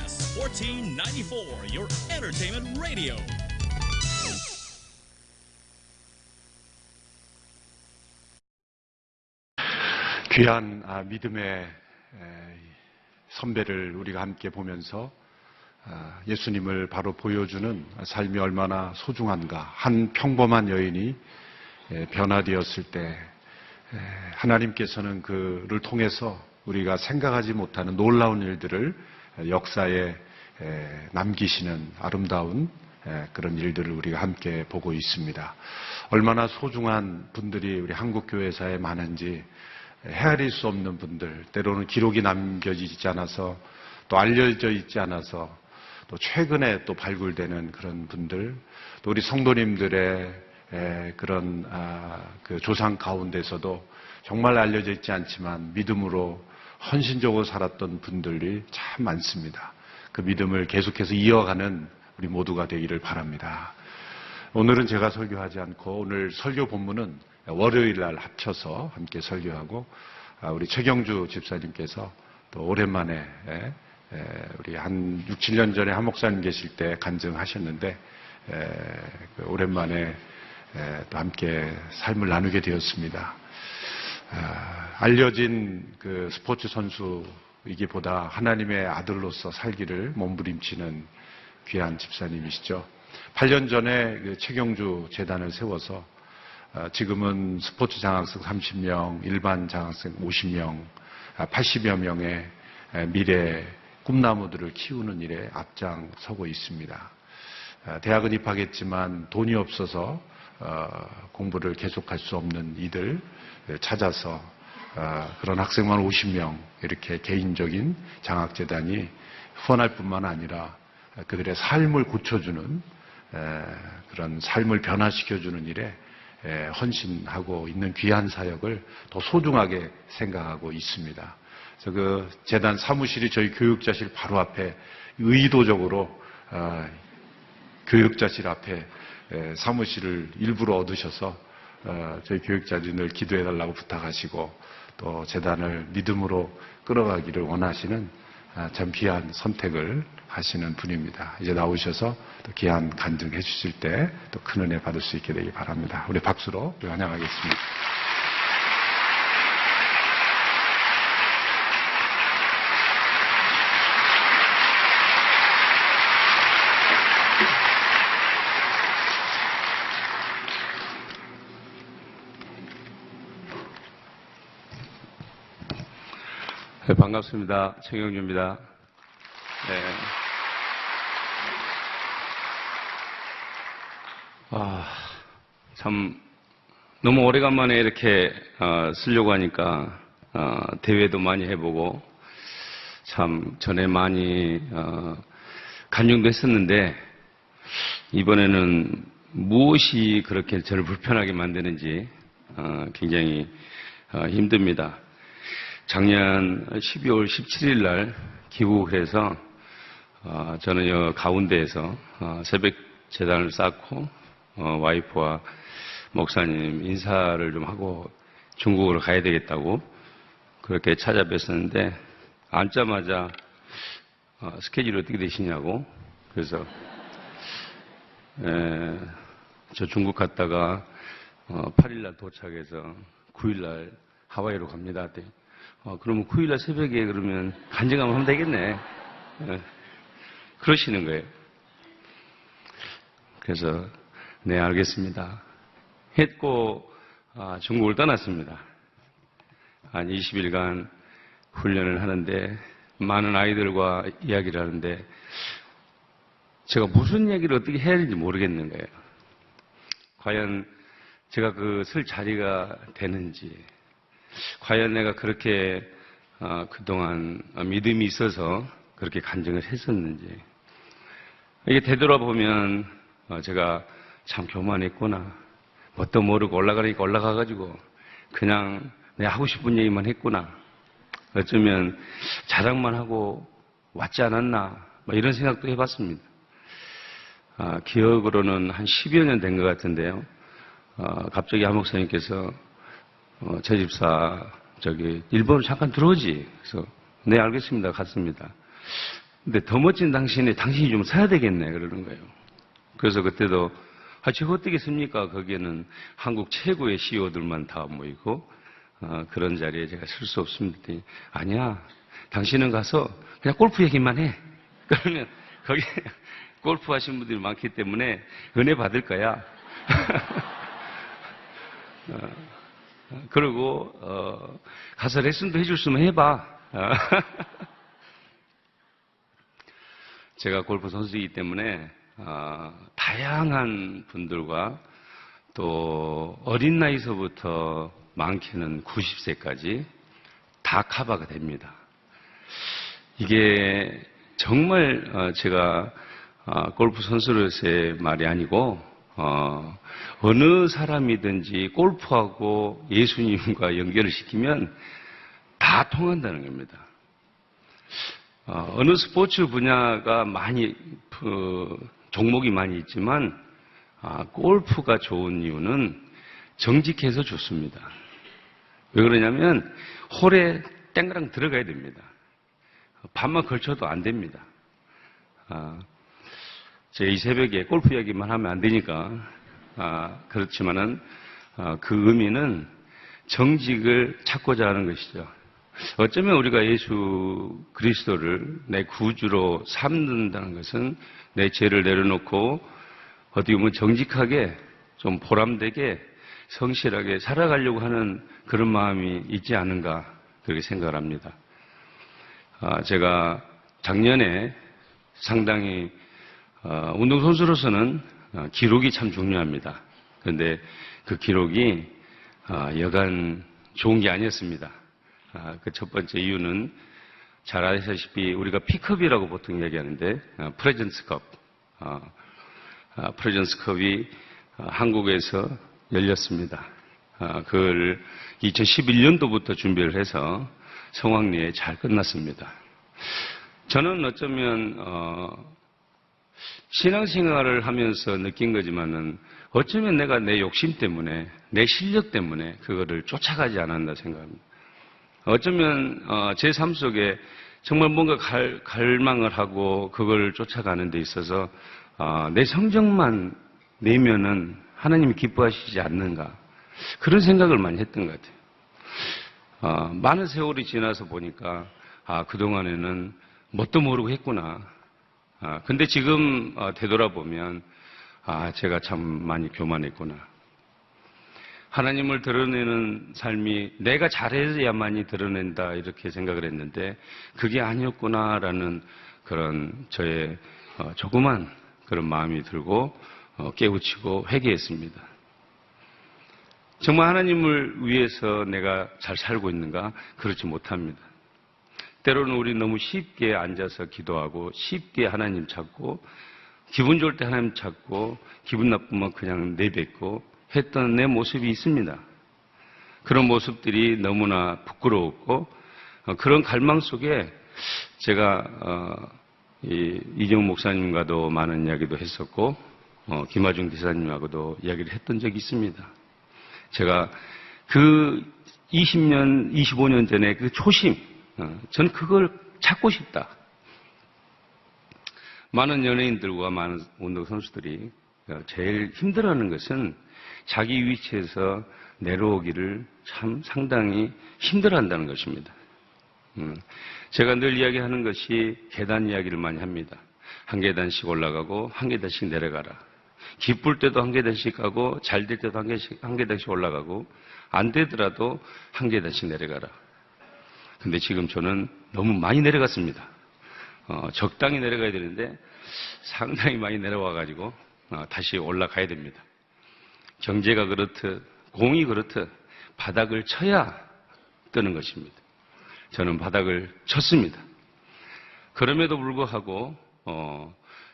KBS 1494, your entertainment radio. 귀한 믿음의 선배를 우리가 함께 보면서 예수님을 바로 보여주는 삶이 얼마나 소중한가. 한 평범한 여인이 변화되었을 때 하나님께서는 그를 통해서 우리가 생각하지 못하는 놀라운 일들을 역사에 남기시는 아름다운 그런 일들을 우리가 함께 보고 있습니다. 얼마나 소중한 분들이 우리 한국교회사에 많은지 헤아릴 수 없는 분들, 때로는 기록이 남겨지지 않아서 또 알려져 있지 않아서 또 최근에 또 발굴되는 그런 분들, 또 우리 성도님들의 그런 그 조상 가운데서도 정말 알려져 있지 않지만 믿음으로 헌신적으로 살았던 분들이 참 많습니다. 그 믿음을 계속해서 이어가는 우리 모두가 되기를 바랍니다. 오늘은 제가 설교하지 않고 오늘 설교 본문은 월요일 날 합쳐서 함께 설교하고 우리 최경주 집사님께서 또 오랜만에 우리 한 6, 7년 전에 한 목사님 계실 때 간증하셨는데 오랜만에 또 함께 삶을 나누게 되었습니다. 알려진 그 스포츠 선수이기보다 하나님의 아들로서 살기를 몸부림치는 귀한 집사님이시죠. 8년 전에 그 최경주 재단을 세워서 지금은 스포츠 장학생 30명, 일반 장학생 50명, 80여 명의 미래 꿈나무들을 키우는 일에 앞장서고 있습니다. 대학은 입학했지만 돈이 없어서 공부를 계속할 수 없는 이들 찾아서 그런 학생만 50명 이렇게 개인적인 장학재단이 후원할 뿐만 아니라 그들의 삶을 고쳐주는 그런 삶을 변화시켜주는 일에 헌신하고 있는 귀한 사역을 더 소중하게 생각하고 있습니다. 그래서 그 재단 사무실이 저희 교육자실 바로 앞에 의도적으로 교육자실 앞에 사무실을 일부러 얻으셔서 저희 교육자들이 늘 기도해달라고 부탁하시고 또 재단을 믿음으로 끌어가기를 원하시는 참 귀한 선택을 하시는 분입니다. 이제 나오셔서 또 귀한 간증해 주실 때 또 큰 은혜 받을 수 있게 되기 바랍니다. 우리 박수로 환영하겠습니다. 네, 반갑습니다. 최경주입니다. 네. 참 너무 오래간만에 이렇게 쓰려고 하니까 대회도 많이 해보고 참 전에 많이 간증도 했었는데 이번에는 무엇이 그렇게 저를 불편하게 만드는지 굉장히 힘듭니다. 작년 12월 17일 날 귀국을 해서 저는 여 가운데에서 새벽 재단을 쌓고 와이프와 목사님 인사를 좀 하고 중국으로 가야 되겠다고 그렇게 찾아뵀었는데 앉자마자 스케줄이 어떻게 되시냐고 그래서 저 중국 갔다가 8일 날 도착해서 9일 날 하와이로 갑니다. 그러면 9일 날 새벽에 그러면 간증하면 하면 되겠네. 그러시는 거예요. 그래서 네 알겠습니다 했고 중국을 떠났습니다. 한 20일간 훈련을 하는데 많은 아이들과 이야기를 하는데 제가 무슨 얘기를 어떻게 해야 되는지 모르겠는 거예요. 과연 제가 그 쓸 자리가 되는지 과연 내가 그렇게 그동안 믿음이 있어서 그렇게 간증을 했었는지 이게 되돌아보면 제가 참 교만했구나. 뭣도 모르고 올라가니까 올라가가지고 그냥 내가 하고 싶은 얘기만 했구나. 어쩌면 자랑만 하고 왔지 않았나 이런 생각도 해봤습니다. 기억으로는 한 10여 년 된 것 같은데요. 갑자기 한 목사님께서 제 집사 일본으로 잠깐 들어오지. 그래서 네 알겠습니다. 갔습니다. 근데 더 멋진 당신이 좀 서야 되겠네 그러는 거예요. 그래서 그때도 제가 어떻게 습니까? 거기에는 한국 최고의 CEO들만 다 모이고 그런 자리에 제가 설 수 없습니다. 아니야, 당신은 가서 그냥 골프 얘기만 해. 그러면 거기 골프 하신 분들이 많기 때문에 은혜 받을 거야. 그리고 가서 레슨도 해줄 수면 해봐. 제가 골프 선수이기 때문에 다양한 분들과 또 어린 나이서부터 많게는 90세까지 다 커버가 됩니다. 이게 정말 제가 골프 선수로서의 말이 아니고 어느 사람이든지 골프하고 예수님과 연결을 시키면 다 통한다는 겁니다. 어느 스포츠 분야가 많이 종목이 많이 있지만 골프가 좋은 이유는 정직해서 좋습니다. 왜 그러냐면 홀에 땡그랑 들어가야 됩니다. 밤만 걸쳐도 안 됩니다. 제가 이 새벽에 골프 이야기만 하면 안 되니까 그렇지만은 그 의미는 정직을 찾고자 하는 것이죠. 어쩌면 우리가 예수 그리스도를 내 구주로 삼는다는 것은 내 죄를 내려놓고 어떻게 보면 정직하게 좀 보람되게 성실하게 살아가려고 하는 그런 마음이 있지 않은가 그렇게 생각을 합니다. 제가 작년에 상당히 운동선수로서는 기록이 참 중요합니다. 그런데 그 기록이 여간 좋은 게 아니었습니다. 그 첫 번째 이유는 잘 아시다시피 우리가 P컵이라고 보통 얘기하는데 프레젠스컵, 프레젠스컵이 한국에서 열렸습니다. 그걸 2011년도부터 준비를 해서 성황리에 잘 끝났습니다. 저는 어쩌면 신앙생활을 하면서 느낀 거지만은 어쩌면 내가 내 욕심 때문에 내 실력 때문에 그거를 쫓아가지 않았나 생각합니다. 어쩌면 제 삶 속에 정말 뭔가 갈망을 하고 그걸 쫓아가는 데 있어서 내 성적만 내면은 하나님이 기뻐하시지 않는가 그런 생각을 많이 했던 것 같아요. 많은 세월이 지나서 보니까 그동안에는 뭣도 모르고 했구나. 근데 지금 되돌아보면 제가 참 많이 교만했구나. 하나님을 드러내는 삶이 내가 잘해야만이 드러낸다 이렇게 생각을 했는데 그게 아니었구나라는 그런 저의 조그만 그런 마음이 들고 깨우치고 회개했습니다. 정말 하나님을 위해서 내가 잘 살고 있는가? 그렇지 못합니다. 때로는 우리 너무 쉽게 앉아서 기도하고 쉽게 하나님 찾고 기분 좋을 때 하나님 찾고 기분 나쁘면 그냥 내뱉고 했던 내 모습이 있습니다. 그런 모습들이 너무나 부끄러웠고 그런 갈망 속에 제가 이정훈 목사님과도 많은 이야기도 했었고 김하중 대사님하고도 이야기를 했던 적이 있습니다. 제가 그 20년, 25년 전에 그 초심, 전 그걸 찾고 싶다. 많은 연예인들과 많은 운동선수들이 제일 힘들어하는 것은 자기 위치에서 내려오기를 참 상당히 힘들어한다는 것입니다. 제가 늘 이야기하는 것이 계단 이야기를 많이 합니다. 한 계단씩 올라가고 한 계단씩 내려가라. 기쁠 때도 한 계단씩 가고 잘 될 때도 한 계단씩 올라가고 안 되더라도 한 계단씩 내려가라. 근데 지금 저는 너무 많이 내려갔습니다. 적당히 내려가야 되는데 상당히 많이 내려와가지고 다시 올라가야 됩니다. 경제가 그렇듯 공이 그렇듯 바닥을 쳐야 뜨는 것입니다. 저는 바닥을 쳤습니다. 그럼에도 불구하고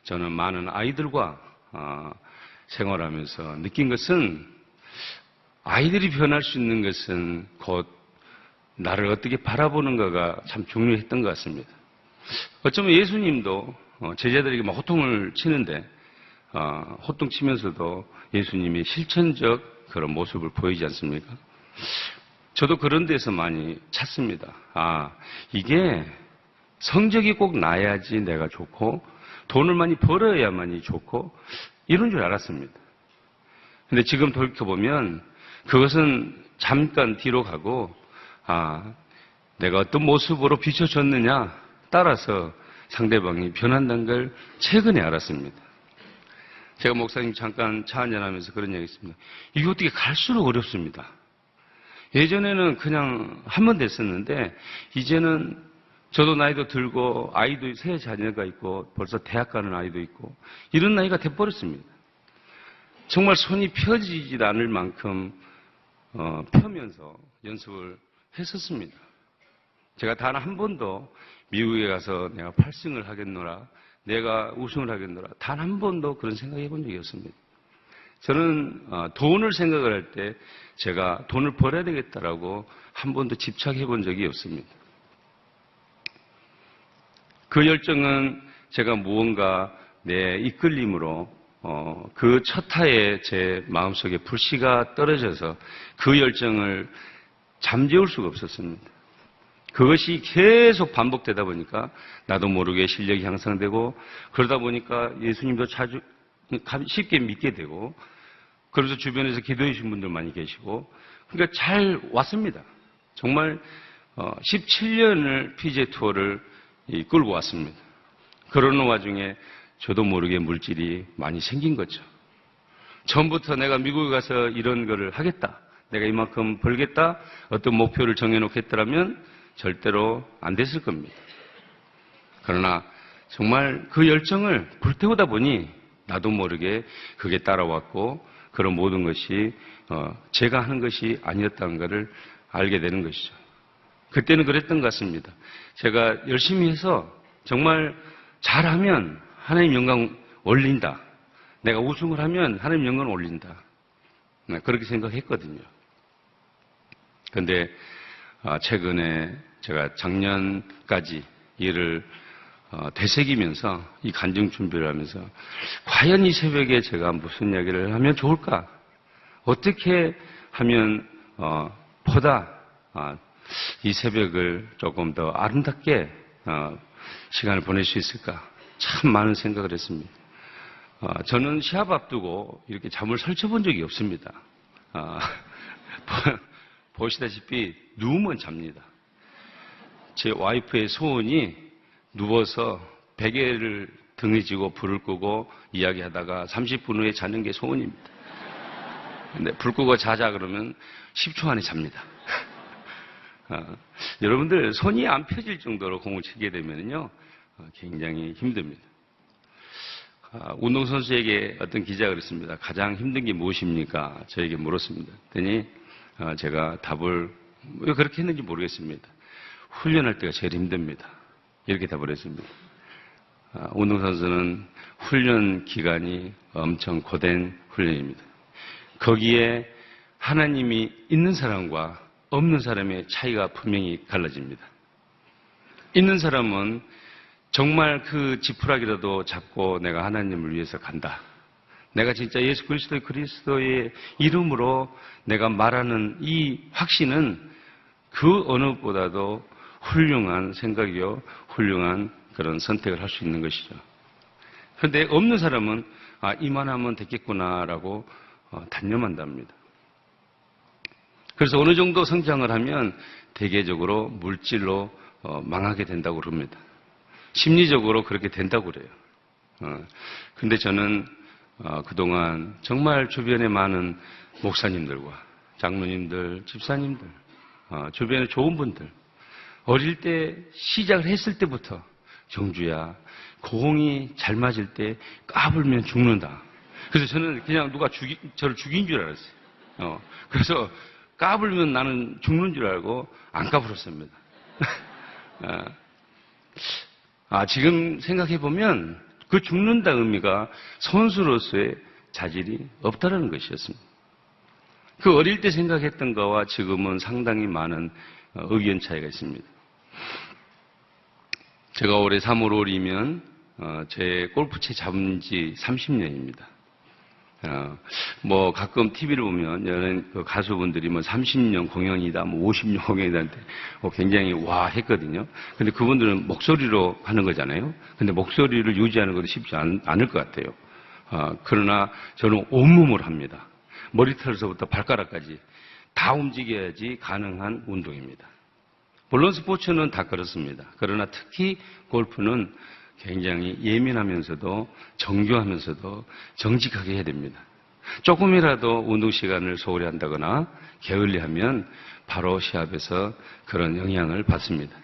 저는 많은 아이들과 생활하면서 느낀 것은 아이들이 변할 수 있는 것은 곧 나를 어떻게 바라보는가가 참 중요했던 것 같습니다. 어쩌면 예수님도 제자들에게 막 호통을 치는데 호통 치면서도 예수님이 실천적 그런 모습을 보이지 않습니까? 저도 그런 데서 많이 찾습니다. 이게 성적이 꼭 나야지 내가 좋고 돈을 많이 벌어야만이 좋고 이런 줄 알았습니다. 근데 지금 돌이켜보면 그것은 잠깐 뒤로 가고 내가 어떤 모습으로 비춰졌느냐 따라서 상대방이 변한다는 걸 최근에 알았습니다. 제가 목사님 잠깐 차 한잔하면서 그런 얘기 했습니다. 이게 어떻게 갈수록 어렵습니다. 예전에는 그냥 한 번 됐었는데 이제는 저도 나이도 들고 아이도 세 자녀가 있고 벌써 대학 가는 아이도 있고 이런 나이가 돼버렸습니다. 정말 손이 펴지지 않을 만큼 펴면서 연습을 했었습니다. 제가 단 한 번도 미국에 가서 내가 8승을 하겠노라, 내가 우승을 하겠노라, 단 한 번도 그런 생각해 본 적이 없습니다. 저는 돈을 생각을 할 때 제가 돈을 벌어야 되겠다라고 한 번도 집착해 본 적이 없습니다. 그 열정은 제가 무언가 내 이끌림으로 그 첫 타에 제 마음속에 불씨가 떨어져서 그 열정을 잠재울 수가 없었습니다. 그것이 계속 반복되다 보니까 나도 모르게 실력이 향상되고 그러다 보니까 예수님도 자주 쉽게 믿게 되고 그래서 주변에서 기도해 주신 분들 많이 계시고 그러니까 잘 왔습니다. 정말 17년을 PGA 투어를 끌고 왔습니다. 그러는 와중에 저도 모르게 물질이 많이 생긴 거죠. 처음부터 내가 미국에 가서 이런 거를 하겠다, 내가 이만큼 벌겠다, 어떤 목표를 정해놓겠다라면 절대로 안 됐을 겁니다. 그러나 정말 그 열정을 불태우다 보니 나도 모르게 그게 따라왔고 그런 모든 것이 제가 하는 것이 아니었다는 것을 알게 되는 것이죠. 그때는 그랬던 것 같습니다. 제가 열심히 해서 정말 잘하면 하나님 영광 올린다. 내가 우승을 하면 하나님 영광 올린다. 그렇게 생각했거든요. 그런데 최근에 제가 작년까지 일을 되새기면서 이 간증 준비를 하면서 과연 이 새벽에 제가 무슨 이야기를 하면 좋을까? 어떻게 하면 보다 이 새벽을 조금 더 아름답게 시간을 보낼 수 있을까? 참 많은 생각을 했습니다. 저는 시합 앞두고 이렇게 잠을 설쳐본 적이 없습니다. 보시다시피 누우면 잡니다. 제 와이프의 소원이 누워서 베개를 등에 지고 불을 끄고 이야기하다가 30분 후에 자는 게 소원입니다. 근데 불 끄고 자자 그러면 10초 안에 잡니다. 여러분들 손이 안 펴질 정도로 공을 치게 되면요 굉장히 힘듭니다. 운동선수에게 어떤 기자가 그랬습니다. 가장 힘든 게 무엇입니까? 저에게 물었습니다. 그랬더니 제가 답을 왜 그렇게 했는지 모르겠습니다. 훈련할 때가 제일 힘듭니다. 이렇게 답을 했습니다. 운동선수는 훈련 기간이 엄청 고된 훈련입니다. 거기에 하나님이 있는 사람과 없는 사람의 차이가 분명히 갈라집니다. 있는 사람은 정말 그 지푸라기라도 잡고 내가 하나님을 위해서 간다. 내가 진짜 예수 그리스도의 이름으로 내가 말하는 이 확신은 그 어느보다도 훌륭한 생각이요, 훌륭한 그런 선택을 할 수 있는 것이죠. 그런데 없는 사람은 이만하면 됐겠구나라고 단념한답니다. 그래서 어느 정도 성장을 하면 대개적으로 물질로 망하게 된다고 그럽니다. 심리적으로 그렇게 된다고 그래요. 근데 저는 그동안 정말 주변에 많은 목사님들과 장로님들, 집사님들, 주변에 좋은 분들, 어릴 때 시작을 했을 때부터 정주야, 공이 잘 맞을 때 까불면 죽는다. 그래서 저는 그냥 누가 저를 죽인 줄 알았어요. 그래서 까불면 나는 죽는 줄 알고 안 까불었습니다. 지금 생각해보면 그 죽는다 의미가 선수로서의 자질이 없다라는 것이었습니다. 그 어릴 때 생각했던 거와 지금은 상당히 많은 의견 차이가 있습니다. 제가 올해 3월 5일이면 제 골프채 잡은 지 30년입니다. 뭐 가끔 TV를 보면 여러 그 가수분들이 뭐 30년 공연이다, 뭐 50년 공연이다 굉장히 와 했거든요. 근데 그분들은 목소리로 하는 거잖아요. 근데 목소리를 유지하는 것도 쉽지 않을 것 같아요. 그러나 저는 온몸을 합니다. 머리털에서부터 발가락까지 다 움직여야지 가능한 운동입니다. 물론 스포츠는 다 그렇습니다. 그러나 특히 골프는 굉장히 예민하면서도 정교하면서도 정직하게 해야 됩니다. 조금이라도 운동 시간을 소홀히 한다거나 게을리하면 바로 시합에서 그런 영향을 받습니다.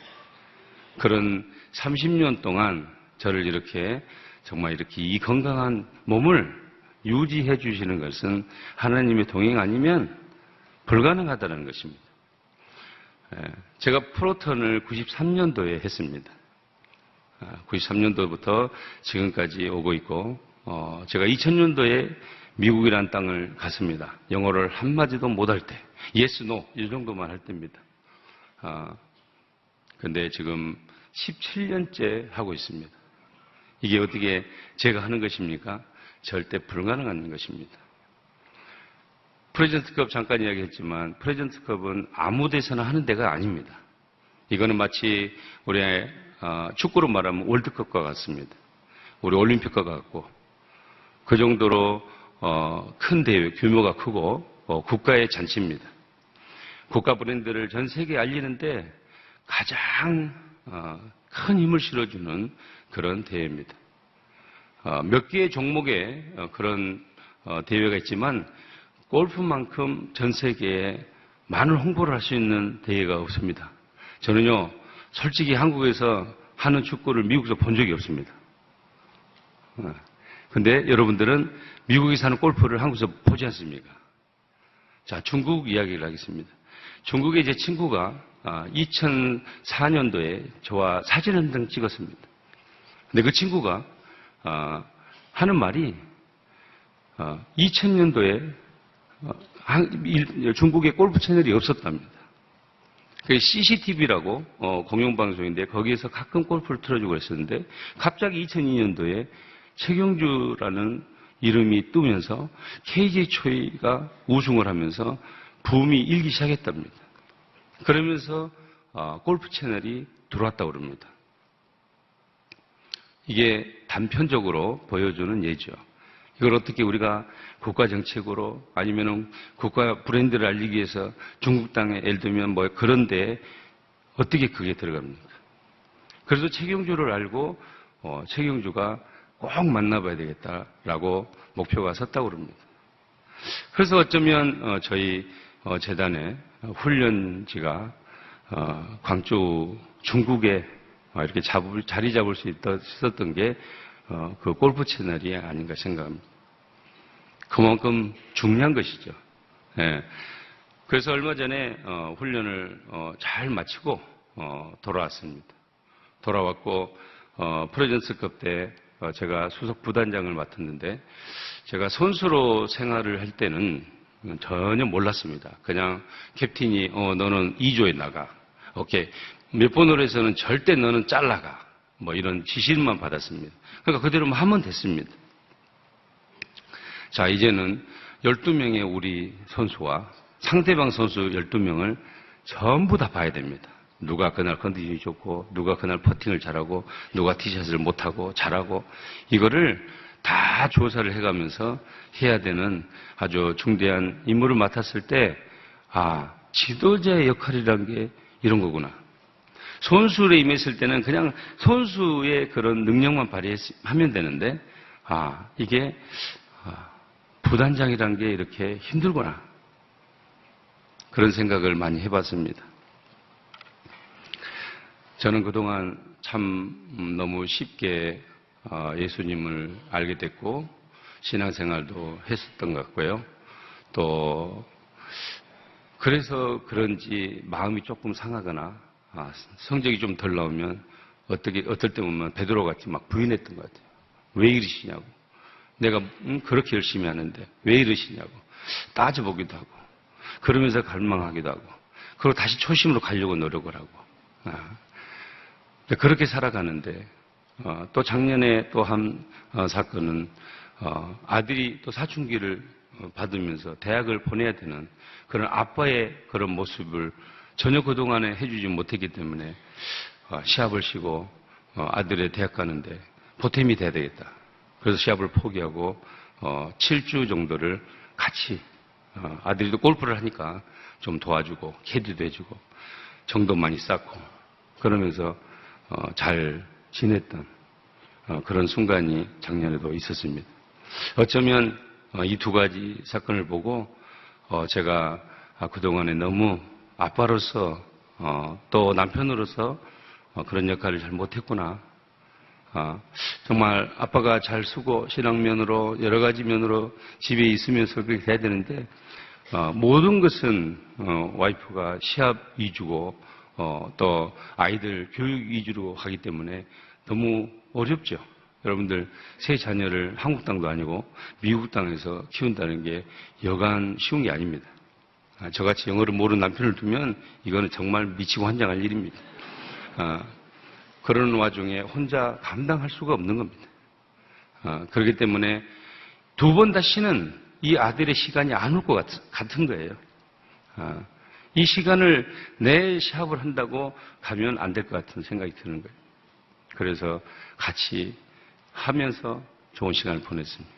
그런 30년 동안 저를 이렇게 정말 이렇게 이 건강한 몸을 유지해 주시는 것은 하나님의 동행 아니면 불가능하다는 것입니다. 제가 프로턴을 93년도에 했습니다. 93년도부터 지금까지 오고 있고, 제가 2000년도에 미국이라는 땅을 갔습니다. 영어를 한마디도 못할 때, yes, no, 이 정도만 할 때입니다. 근데 지금 17년째 하고 있습니다. 이게 어떻게 제가 하는 것입니까? 절대 불가능한 것입니다. 프레젠트컵 잠깐 이야기했지만, 프레젠트컵은 아무 데서나 하는 데가 아닙니다. 이거는 마치 우리 축구로 말하면 월드컵과 같습니다. 우리 올림픽과 같고 그 정도로 큰 대회, 규모가 크고 국가의 잔치입니다. 국가 브랜드를 전 세계에 알리는데 가장 큰 힘을 실어주는 그런 대회입니다. 몇 개의 종목에 그런 대회가 있지만 골프만큼 전 세계에 많은 홍보를 할 수 있는 대회가 없습니다. 저는요, 솔직히 한국에서 하는 축구를 미국에서 본 적이 없습니다. 근데 여러분들은 미국에서 하는 골프를 한국에서 보지 않습니까? 자, 중국 이야기를 하겠습니다. 중국의 제 친구가 2004년도에 저와 사진 한 장 찍었습니다. 근데 그 친구가 하는 말이 2000년도에 중국에 골프 채널이 없었답니다. 그게 CCTV라고 공영방송인데 거기에서 가끔 골프를 틀어주고 그랬었는데 갑자기 2002년도에 최경주라는 이름이 뜨면서 KJ 초이가 우승을 하면서 붐이 일기 시작했답니다. 그러면서 골프 채널이 들어왔다고 그럽니다. 이게 단편적으로 보여주는 예죠. 이걸 어떻게 우리가 국가 정책으로 아니면은 국가 브랜드를 알리기 위해서 중국 땅에 예를 들면 뭐 그런데 어떻게 그게 들어갑니까? 그래서 최경주를 알고 최경주가 꼭 만나봐야 되겠다라고 목표가 섰다고 그럽니다. 그래서 어쩌면 저희 재단의 훈련지가 광주 중국에 이렇게 자리 잡을 수 있었던 게 그 골프 채널이 아닌가 생각합니다. 그만큼 중요한 것이죠. 예. 그래서 얼마 전에 훈련을 잘 마치고 돌아왔습니다. 돌아왔고 프레젠스컵 때 제가 수석 부단장을 맡았는데 제가 선수로 생활을 할 때는 전혀 몰랐습니다. 그냥 캡틴이 너는 2조에 나가. 오케이. 몇 번으로 해서는 절대 너는 잘라가. 뭐 이런 지시만 받았습니다. 그러니까 그대로 하면 됐습니다. 자, 이제는 12명의 우리 선수와 상대방 선수 12명을 전부 다 봐야 됩니다. 누가 그날 컨디션이 좋고, 누가 그날 퍼팅을 잘하고, 누가 티샷을 못하고, 잘하고, 이거를 다 조사를 해가면서 해야 되는 아주 중대한 임무를 맡았을 때, 지도자의 역할이란 게 이런 거구나. 선수에 임했을 때는 그냥 선수의 그런 능력만 발휘하면 되는데, 이게, 부단장이란 게 이렇게 힘들구나. 그런 생각을 많이 해봤습니다. 저는 그동안 참 너무 쉽게 예수님을 알게 됐고, 신앙생활도 했었던 것 같고요. 또, 그래서 그런지 마음이 조금 상하거나, 성적이 좀 덜 나오면 어떨 때 보면 베드로 같이 막 부인했던 것 같아요. 왜 이러시냐고. 내가 그렇게 열심히 하는데 왜 이러시냐고. 따져보기도 하고. 그러면서 갈망하기도 하고. 그리고 다시 초심으로 가려고 노력을 하고. 그렇게 살아가는데 또 작년에 또 한 사건은 아들이 또 사춘기를 받으면서 대학을 보내야 되는 그런 아빠의 그런 모습을 전혀 그동안에 해주지 못했기 때문에 시합을 쉬고 아들의 대학 가는데 보탬이 돼야 되겠다. 그래서 시합을 포기하고 7주 정도를 같이 아들이도 골프를 하니까 좀 도와주고 캐디도 해주고 정도 많이 쌓고 그러면서 잘 지냈던 그런 순간이 작년에도 있었습니다. 어쩌면 이 두 가지 사건을 보고 제가 그동안에 너무 아빠로서 또 남편으로서 그런 역할을 잘 못했구나. 정말 아빠가 잘 쓰고 신앙면으로 여러 가지 면으로 집에 있으면서 그렇게 돼야 되는데 모든 것은 와이프가 시합 위주고 또 아이들 교육 위주로 하기 때문에 너무 어렵죠. 여러분들 세 자녀를 한국 땅도 아니고 미국 땅에서 키운다는 게 여간 쉬운 게 아닙니다. 저같이 영어를 모르는 남편을 두면 이거는 정말 미치고 환장할 일입니다. 그런 와중에 혼자 감당할 수가 없는 겁니다. 그렇기 때문에 두 번 다시는 이 아들의 시간이 안 올 것 같은 거예요. 이 시간을 내 시합을 한다고 가면 안 될 것 같은 생각이 드는 거예요. 그래서 같이 하면서 좋은 시간을 보냈습니다.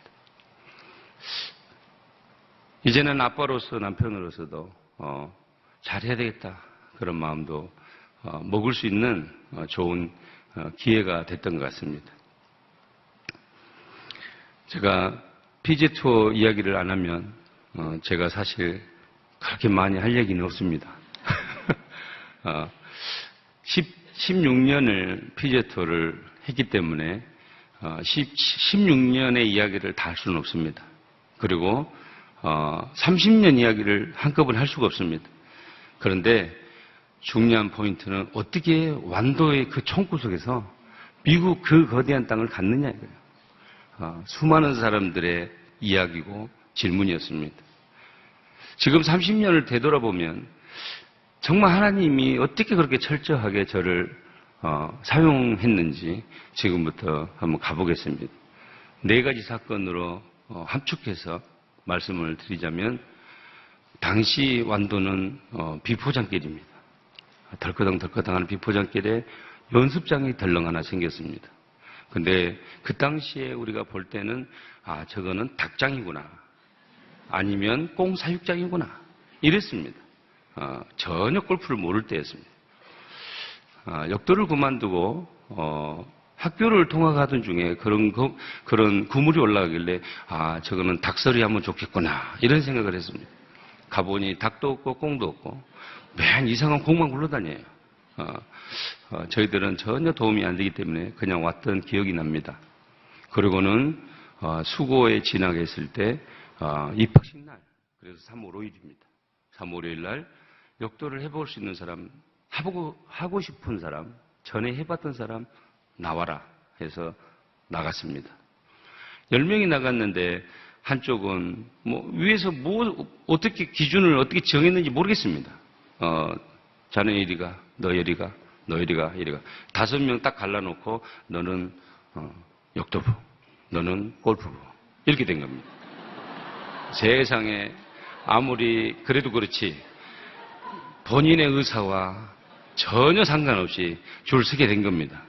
이제는 아빠로서 남편으로서도 잘해야 되겠다 그런 마음도 먹을 수 있는 좋은 기회가 됐던 것 같습니다. 제가 PGA 투어 이야기를 안 하면 제가 사실 그렇게 많이 할 얘기는 없습니다. 16년을 PGA 투어를 했기 때문에 16년의 이야기를 다 할 수는 없습니다. 그리고 30년 이야기를 한꺼번에 할 수가 없습니다. 그런데 중요한 포인트는 어떻게 완도의 그 총구석에서 미국 그 거대한 땅을 갖느냐 이거예요. 수많은 사람들의 이야기고 질문이었습니다. 지금 30년을 되돌아보면 정말 하나님이 어떻게 그렇게 철저하게 저를 사용했는지 지금부터 한번 가보겠습니다. 네 가지 사건으로 함축해서 말씀을 드리자면 당시 완도는 비포장길입니다. 덜커덩덜커덩하는 비포장길에 연습장이 덜렁 하나 생겼습니다. 근데 그 당시에 우리가 볼 때는 저거는 닭장이구나 아니면 꽁사육장이구나 이랬습니다. 전혀 골프를 모를 때였습니다. 역도를 그만두고 학교를 통학하던 중에 그런 구물이 올라가길래 저거는 닭설이 하면 좋겠구나 이런 생각을 했습니다. 가보니 닭도 없고 꽁도 없고 맨 이상한 공만 굴러다녀요. 저희들은 전혀 도움이 안 되기 때문에 그냥 왔던 기억이 납니다. 그리고는 수고에 지나겠을 때 입학식 날 그래서 3월 5일입니다. 3월 5일 날 역도를 해볼 수 있는 사람 하고 싶은 사람 전에 해봤던 사람 나와라 해서 나갔습니다. 10명이 나갔는데 한쪽은 위에서 어떻게 기준을 어떻게 정했는지 모르겠습니다. 자네 이리가, 너 이리가, 너 이리가, 이리가. 5명 딱 갈라놓고 너는 역도부, 너는 골프부. 이렇게 된 겁니다. 세상에 아무리 그래도 그렇지 본인의 의사와 전혀 상관없이 줄 서게 된 겁니다.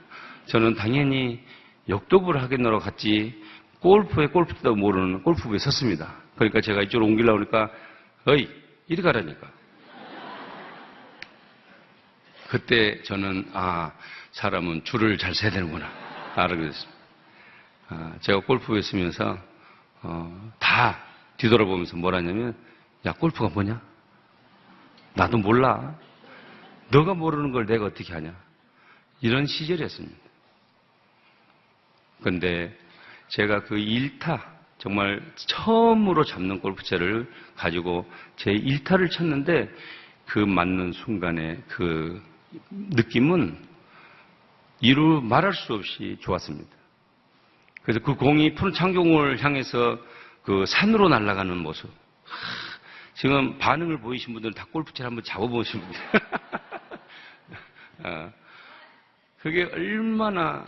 저는 당연히 역도부를 하겠노라고 갔지 골프에 골프도 모르는 골프부에 섰습니다. 그러니까 제가 이쪽으로 옮기려고 하니까 어이 이리 가라니까. 그때 저는 사람은 줄을 잘 서야 되는구나 알게 됐습니다. 제가 골프부에 서면서 다 뒤돌아보면서 뭐라냐면 야 골프가 뭐냐? 나도 몰라. 너가 모르는 걸 내가 어떻게 하냐? 이런 시절이었습니다. 그런데 제가 그 1타 정말 처음으로 잡는 골프채를 가지고 제 1타를 쳤는데 그 맞는 순간에 그 느낌은 이루 말할 수 없이 좋았습니다. 그래서 그 공이 푸른 창경을 향해서 그 산으로 날아가는 모습. 지금 반응을 보이신 분들은 다 골프채를 한번 잡아보신 분들. 그게 얼마나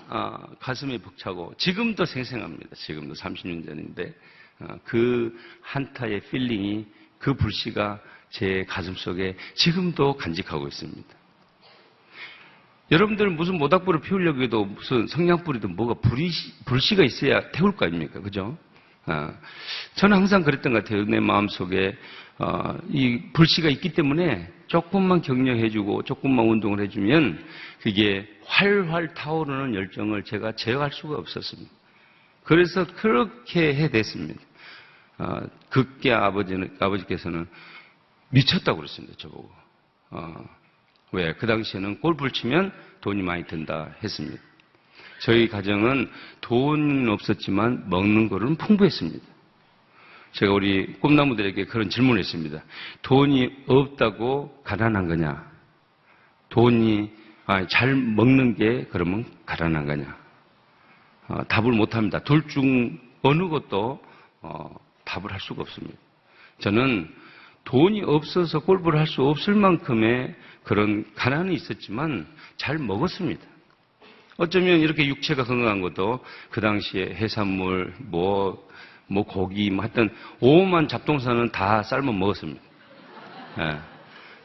가슴에 벅차고 지금도 생생합니다. 지금도 30년 전인데 그 한타의 필링이 그 불씨가 제 가슴 속에 지금도 간직하고 있습니다. 여러분들은 무슨 모닥불을 피우려고 해도 무슨 성냥불이든 뭐가 불씨가 있어야 태울 거 아닙니까? 그죠? 저는 항상 그랬던 것 같아요. 내 마음속에 이 불씨가 있기 때문에 조금만 격려해주고 조금만 운동을 해주면 그게 활활 타오르는 열정을 제가 제어할 수가 없었습니다. 그래서 그렇게 해댔습니다. 그때 아버지께서는 미쳤다고 그랬습니다. 저보고. 왜? 그 당시에는 골프를 치면 돈이 많이 든다 했습니다. 저희 가정은 돈은 없었지만 먹는 거는 풍부했습니다. 제가 우리 꿈나무들에게 그런 질문을 했습니다. 돈이 없다고 가난한 거냐? 돈이 잘 먹는 게 그러면 가난한 거냐? 답을 못합니다. 둘 중 어느 것도 답을 할 수가 없습니다. 저는 돈이 없어서 골프를 할 수 없을 만큼의 그런 가난이 있었지만 잘 먹었습니다. 어쩌면 이렇게 육체가 건강한 것도 그 당시에 해산물, 고기, 하여튼 오만 잡동사는 다 삶아 먹었습니다. 예.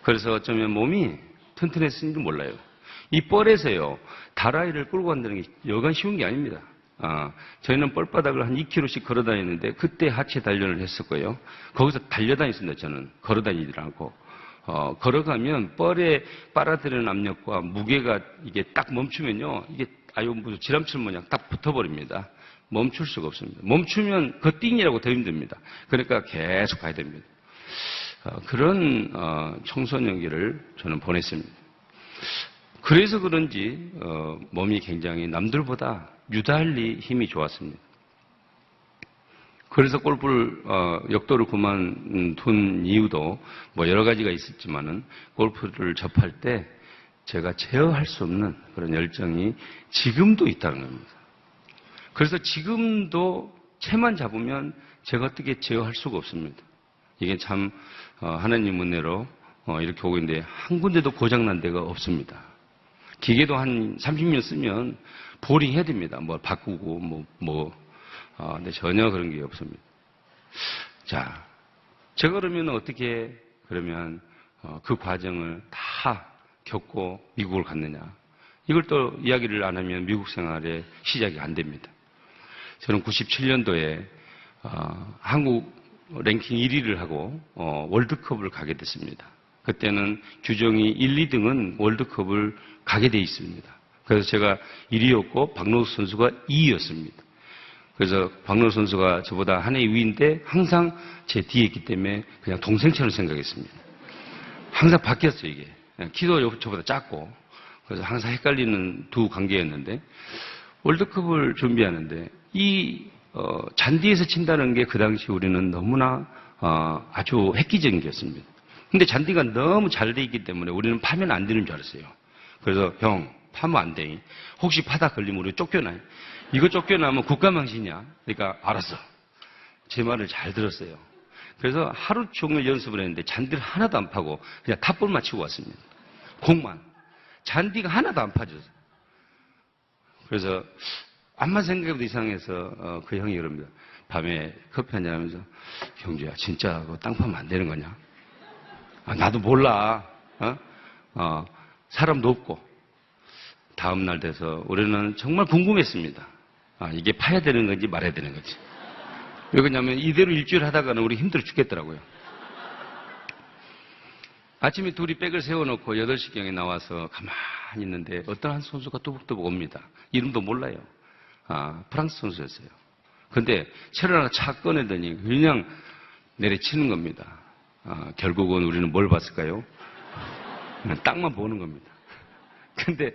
그래서 어쩌면 몸이 튼튼했는지 몰라요. 이 뻘에서요, 다라이를 끌고 간다는 게 여간 쉬운 게 아닙니다. 저희는 뻘바닥을 한 2km씩 걸어 다녔는데 그때 하체 단련을 했었고요. 거기서 달려다녔습니다. 저는 걸어 다니지 않고. 걸어가면 뻘에 빨아들이는 압력과 무게가 이게 딱 멈추면요. 이게 무슨 지람철 모양 딱 붙어버립니다. 멈출 수가 없습니다. 멈추면 그 띵이라고 더 힘듭니다. 그러니까 계속 가야 됩니다. 그런 청소년기를 저는 보냈습니다. 그래서 그런지 몸이 굉장히 남들보다 유달리 힘이 좋았습니다. 그래서 골프를 역도를 그만둔 이유도 뭐 여러 가지가 있었지만은 골프를 접할 때 제가 제어할 수 없는 그런 열정이 지금도 있다는 겁니다. 그래서 지금도 채만 잡으면 제가 어떻게 제어할 수가 없습니다. 이게 참 하나님 은혜로 이렇게 오고 있는데 한 군데도 고장난 데가 없습니다. 기계도 한 30년 쓰면 보링 해야 됩니다. 뭐 바꾸고 근데 전혀 그런 게 없습니다. 자, 제가 그러면 어떻게 그러면 그 과정을 다 겪고 미국을 갔느냐? 이걸 또 이야기를 안 하면 미국 생활의 시작이 안 됩니다. 저는 97년도에 한국 랭킹 1위를 하고 월드컵을 가게 됐습니다. 그때는 규정이 1, 2등은 월드컵을 가게 돼 있습니다. 그래서 제가 1위였고 박노수 선수가 2위였습니다. 그래서 박노수 선수가 저보다 한 해 위인데 항상 제 뒤에 있기 때문에 그냥 동생처럼 생각했습니다. 항상 바뀌었어요, 이게. 키도 저보다 작고. 그래서 항상 헷갈리는 두 관계였는데 월드컵을 준비하는데 이 잔디에서 친다는 게 그 당시 우리는 너무나 아주 획기적인 게였습니다. 근데 잔디가 너무 잘 돼 있기 때문에 우리는 파면 안 되는 줄 알았어요. 그래서 형, 파면 안 돼. 혹시 파다 걸리면 우리 쫓겨나요. 이거 쫓겨나면 국가망신이야. 그러니까 알았어. 제 말을 잘 들었어요. 그래서 하루 종일 연습을 했는데 잔디를 하나도 안 파고 그냥 탑볼만 치고 왔습니다. 공만. 잔디가 하나도 안 파졌어요. 그래서 암만 생각해도 이상해서 그 형이 그럽니다. 밤에 커피 한잔 하면서 경주야 진짜 땅 파면 안 되는 거냐? 나도 몰라. 사람도 없고. 다음날 돼서 우리는 정말 궁금했습니다. 이게 파야 되는 건지 말아야 되는 건지. 왜 그러냐면 이대로 일주일 하다가는 우리 힘들어 죽겠더라고요. 아침에 둘이 백을 세워놓고 8시경에 나와서 가만히 있는데 어떤 한 선수가 뚜벅뚜벅 옵니다. 이름도 몰라요. 프랑스 선수였어요. 근데 채를 하나 착 꺼내더니 그냥 내려치는 겁니다. 결국은 우리는 뭘 봤을까요? 땅만 보는 겁니다. 근데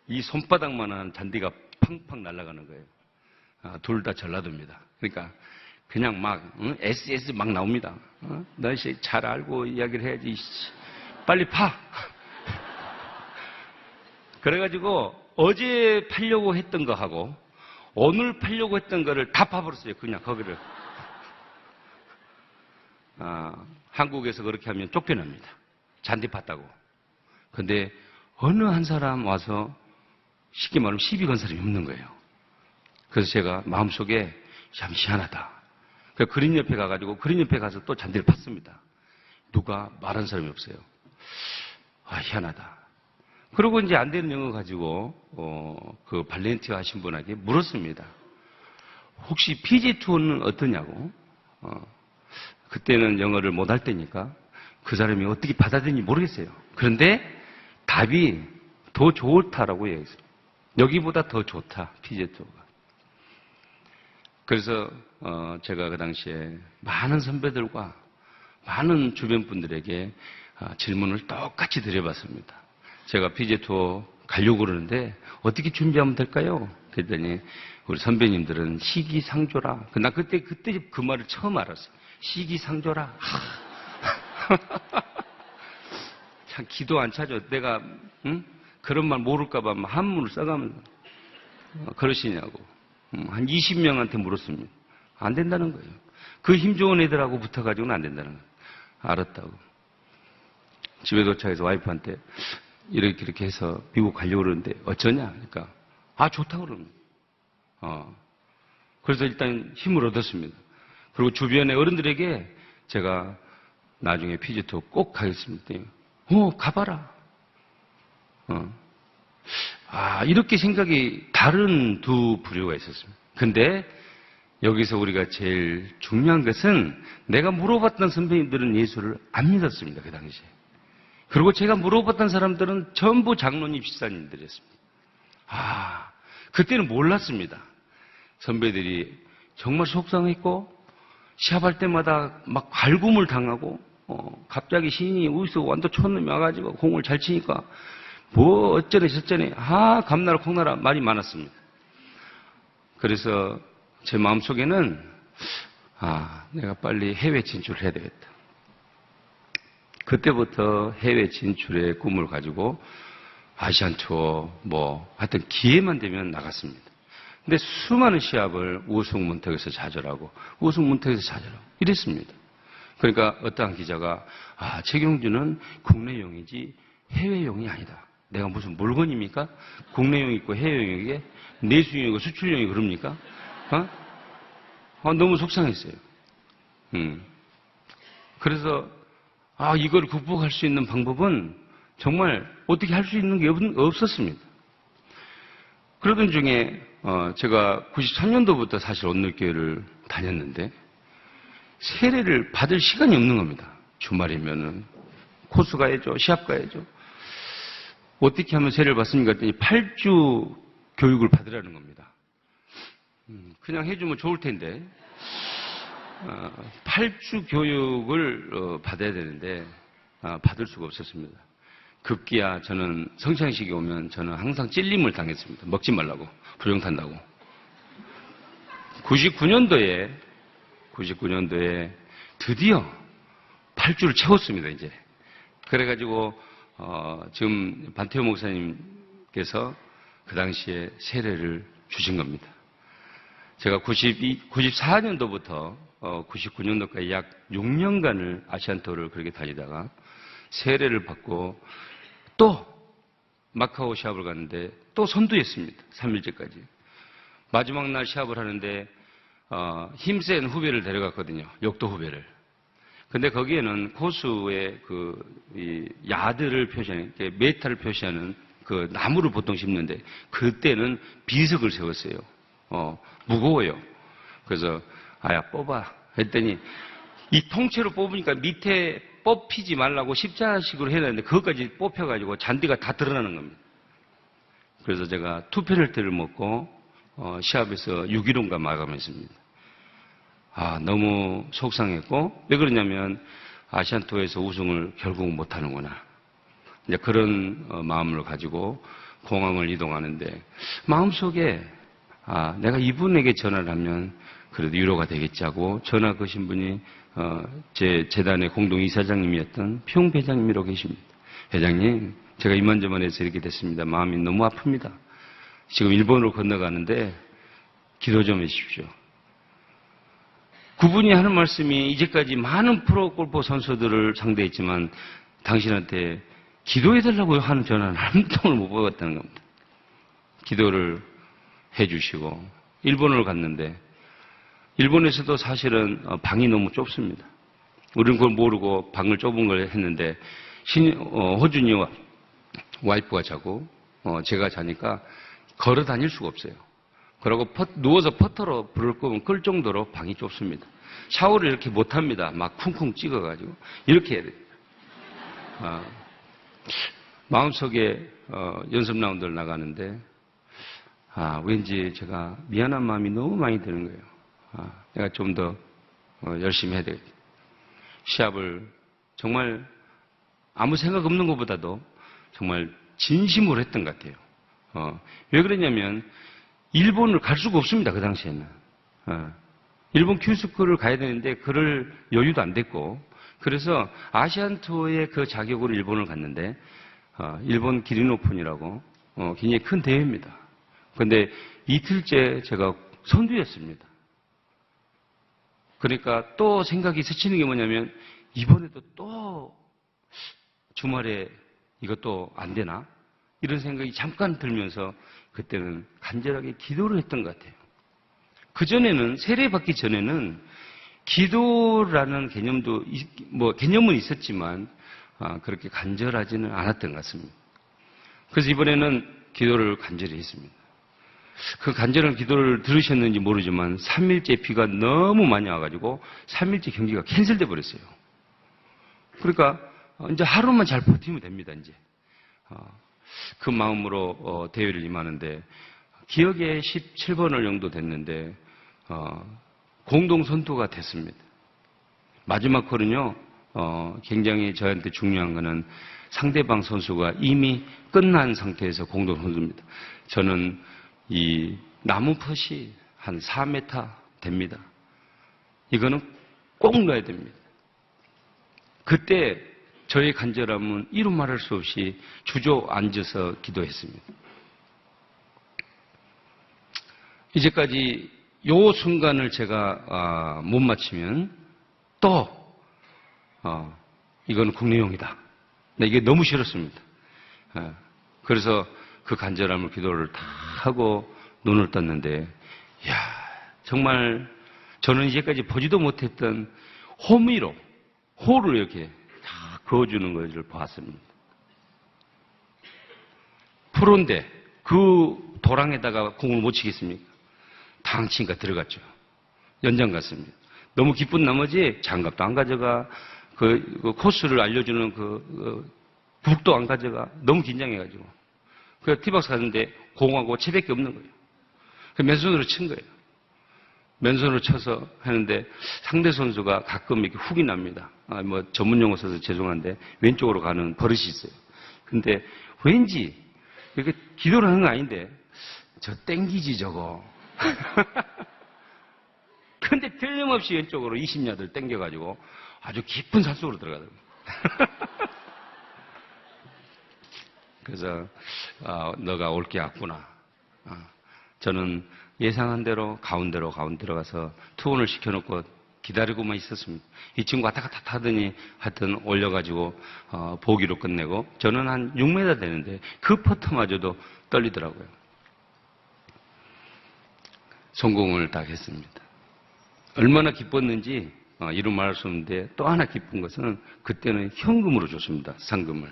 이 손바닥만한 잔디가 팡팡 날아가는 거예요. 둘 다 전라도입니다. 그러니까 그냥 막 SS 막 나옵니다. 너씨 잘 알고 이야기를 해야지. 빨리 파. 그래가지고 어제 팔려고 했던 거 하고 오늘 팔려고 했던 거를 다 파버렸어요. 그냥 거기를. 한국에서 그렇게 하면 쫓겨납니다. 잔디 팠다고. 근데 어느 한 사람 와서 쉽게 말하면 시비 건 사람이 없는 거예요. 그래서 제가 마음속에 참 희한하다. 그 그린 옆에 가가지고 그린 옆에 가서 또 잔디를 팠습니다. 누가 말한 사람이 없어요. 아, 희한하다. 그러고 이제 안 되는 영어 가지고 그 발렌티아 하신 분에게 물었습니다. 혹시 PG 투어는 어떠냐고. 그때는 영어를 못할 때니까 그 사람이 어떻게 받아들인지 모르겠어요. 그런데 답이 더 좋다라고 얘기했어요. 여기보다 더 좋다, PG 투어가. 그래서 제가 그 당시에 많은 선배들과 많은 주변 분들에게 질문을 똑같이 드려봤습니다. 제가 PG 투어 가려고 그러는데 어떻게 준비하면 될까요? 그랬더니 우리 선배님들은 시기상조라. 나 그때 그 말을 처음 알았어요. 시기상조라. 참 기도 안 차죠. 내가 그런 말 모를까봐 한문을 써가면서 그러시냐고. 한 20명한테 물었습니다. 안 된다는 거예요. 그 힘 좋은 애들하고 붙어가지고는 안 된다는 거예요. 알았다고. 집에 도착해서 와이프한테 이렇게 해서 미국 가려고 그러는데 어쩌냐? 그러니까 좋다고 그러는 거예요. 그래서 일단 힘을 얻었습니다. 그리고 주변의 어른들에게 제가 나중에 PG 투어 꼭 가겠습니다. 가봐라. 이렇게 생각이 다른 두 부류가 있었습니다. 근데 여기서 우리가 제일 중요한 것은 내가 물어봤던 선배님들은 예수를 안 믿었습니다. 그 당시에. 그리고 제가 물어봤던 사람들은 전부 장로님, 집사님들이었습니다. 그때는 몰랐습니다. 선배들이 정말 속상했고 시합할 때마다 막 갈굼을 당하고 갑자기 신인이 어디서 완도 촌놈이 와가지고 공을 잘 치니까 뭐 어쩌네 저쩌네 감나라 콩나라 말이 많았습니다. 그래서 제 마음속에는 내가 빨리 해외 진출을 해야 되겠다. 그때부터 해외 진출의 꿈을 가지고 아시안 투어 하여튼 기회만 되면 나갔습니다. 근데 수많은 시합을 우승 문턱에서 좌절하고 우승 문턱에서 좌절하고 이랬습니다. 그러니까 어떠한 기자가 최경주는 국내용이지 해외용이 아니다. 내가 무슨 물건입니까? 국내용 있고 해외용이게 내수용이고 수출용이 그럽니까? 너무 속상했어요. 그래서 이걸 극복할 수 있는 방법은 정말 어떻게 할 수 있는 게 없었습니다. 그러던 중에 제가 93년도부터 사실 온누리교회를 다녔는데 세례를 받을 시간이 없는 겁니다. 주말이면은 코스 가야죠. 시합 가야죠. 어떻게 하면 세례를 받습니까? 했더니 8주 교육을 받으라는 겁니다. 그냥 해주면 좋을 텐데 8주 교육을 받아야 되는데 받을 수가 없었습니다. 급기야 저는 성찬식이 오면 저는 항상 찔림을 당했습니다. 먹지 말라고 부정 탄다고. 99년도에 드디어 8주를 채웠습니다. 이제 그래가지고 지금 반태호 목사님께서 그 당시에 세례를 주신 겁니다. 제가 94년도부터 99년도까지 약 6년간을 아시안 투어를 그렇게 다니다가 세례를 받고 또 마카오 시합을 갔는데 또 선두했습니다. 3일째까지. 마지막 날 시합을 하는데 힘센 후배를 데려갔거든요. 역도 후배를. 근데 거기에는 코스의 이 야드를 표시하는, 메타를 표시하는 그 나무를 보통 심는데 그때는 비석을 세웠어요. 무거워요. 그래서 뽑아 했더니 이 통째로 뽑으니까 밑에 뽑히지 말라고 십자식으로 해놨는데 그것까지 뽑혀가지고 잔디가 다 드러나는 겁니다. 그래서 제가 2페널티를 먹고 시합에서 6위론과 마감했습니다. 너무 속상했고 왜 그러냐면 아시안 투어에서 우승을 결국은 못하는구나. 이제 그런 마음을 가지고 공항을 이동하는데 마음속에 내가 이분에게 전화를 하면 그래도 위로가 되겠지 하고 전화 거신 분이 제 재단의 공동이사장님이었던 평 회장님이라고 계십니다. 회장님, 제가 이만저만해서 이렇게 됐습니다. 마음이 너무 아픕니다. 지금 일본으로 건너가는데 기도 좀 해주십시오. 그분이 하는 말씀이 이제까지 많은 프로골프 선수들을 상대했지만 당신한테 기도해달라고 하는 전화는 한 통을 못 받았다는 겁니다. 기도를 해주시고 일본을 갔는데 일본에서도 사실은 방이 너무 좁습니다. 우리는 그걸 모르고 방을 좁은 걸 했는데 호준이와 와이프가 자고 제가 자니까 걸어 다닐 수가 없어요. 그러고 누워서 퍼터로 불을 끄면 끌 정도로 방이 좁습니다. 샤워를 이렇게 못합니다. 막 쿵쿵 찍어가지고 이렇게 해야 돼요. 마음속에 연습 라운드를 나가는데 왠지 제가 미안한 마음이 너무 많이 드는 거예요. 내가 좀 더 열심히 해야 되겠다. 시합을 정말 아무 생각 없는 것보다도 정말 진심으로 했던 것 같아요. 왜 그러냐면 일본을 갈 수가 없습니다. 그 당시에는. 일본 큐스쿨을 가야 되는데 그럴 여유도 안 됐고 그래서 아시안 투어의 그 자격으로 일본을 갔는데 일본 기린 오픈이라고 굉장히 큰 대회입니다. 그런데 이틀째 제가 선두였습니다. 그러니까 또 생각이 스치는 게 뭐냐면 이번에도 또 주말에 이것도 안 되나? 이런 생각이 잠깐 들면서 그때는 간절하게 기도를 했던 것 같아요. 그전에는 세례받기 전에는 기도라는 개념도 개념은 있었지만 그렇게 간절하지는 않았던 것 같습니다. 그래서 이번에는 기도를 간절히 했습니다. 그 간절한 기도를 들으셨는지 모르지만 3일째 비가 너무 많이 와가지고 3일째 경기가 캔슬돼 버렸어요. 그러니까 이제 하루만 잘 버티면 됩니다. 이제 그 마음으로 대회를 임하는데 기억에 17번을 정도 됐는데 공동 선두가 됐습니다. 마지막 홀은요 굉장히 저한테 중요한 거는 상대방 선수가 이미 끝난 상태에서 공동 선두입니다. 저는 이 나무 펫이 한 4m 됩니다. 이거는 꼭 넣어야 됩니다. 그때 저의 간절함은 이루 말할 수 없이 주저앉아서 기도했습니다. 이제까지 요 순간을 제가 못 마치면 또 이건 국내용이다. 이게 너무 싫었습니다. 그래서 그 간절함을 기도를 다 하고 눈을 떴는데 이야 정말 저는 이제까지 보지도 못했던 호미로 호를 이렇게 다 그어주는 것을 보았습니다. 프로인데 그 도랑에다가 공을 못 치겠습니까? 당치니까 들어갔죠. 연장 갔습니다. 너무 기쁜 나머지 장갑도 안 가져가 그 코스를 알려주는 북도 안 가져가 너무 긴장해가지고 그래서 티박스 갔는데 공하고 채밖에 없는 거예요. 맨손으로 친 거예요. 맨손으로 쳐서 하는데 상대 선수가 가끔 이렇게 훅이 납니다. 전문 용어 써서 죄송한데 왼쪽으로 가는 버릇이 있어요. 근데 왠지 이렇게 기도를 하는 거 아닌데 저 땡기지 저거. 근데 틀림없이 왼쪽으로 20야드를 땡겨가지고 아주 깊은 산속으로 들어가더라고요. 그래서 너가 올 게 왔구나. 저는 예상한 대로 가운데로 가서 투혼을 시켜놓고 기다리고만 있었습니다. 이 친구 왔다 갔다 타더니 하여튼 올려가지고 보기로 끝내고 저는 한 6m 되는데 그 퍼터마저도 떨리더라고요. 성공을 딱 했습니다. 얼마나 기뻤는지 이루 말할 수 없는데 또 하나 기쁜 것은 그때는 현금으로 줬습니다. 상금을.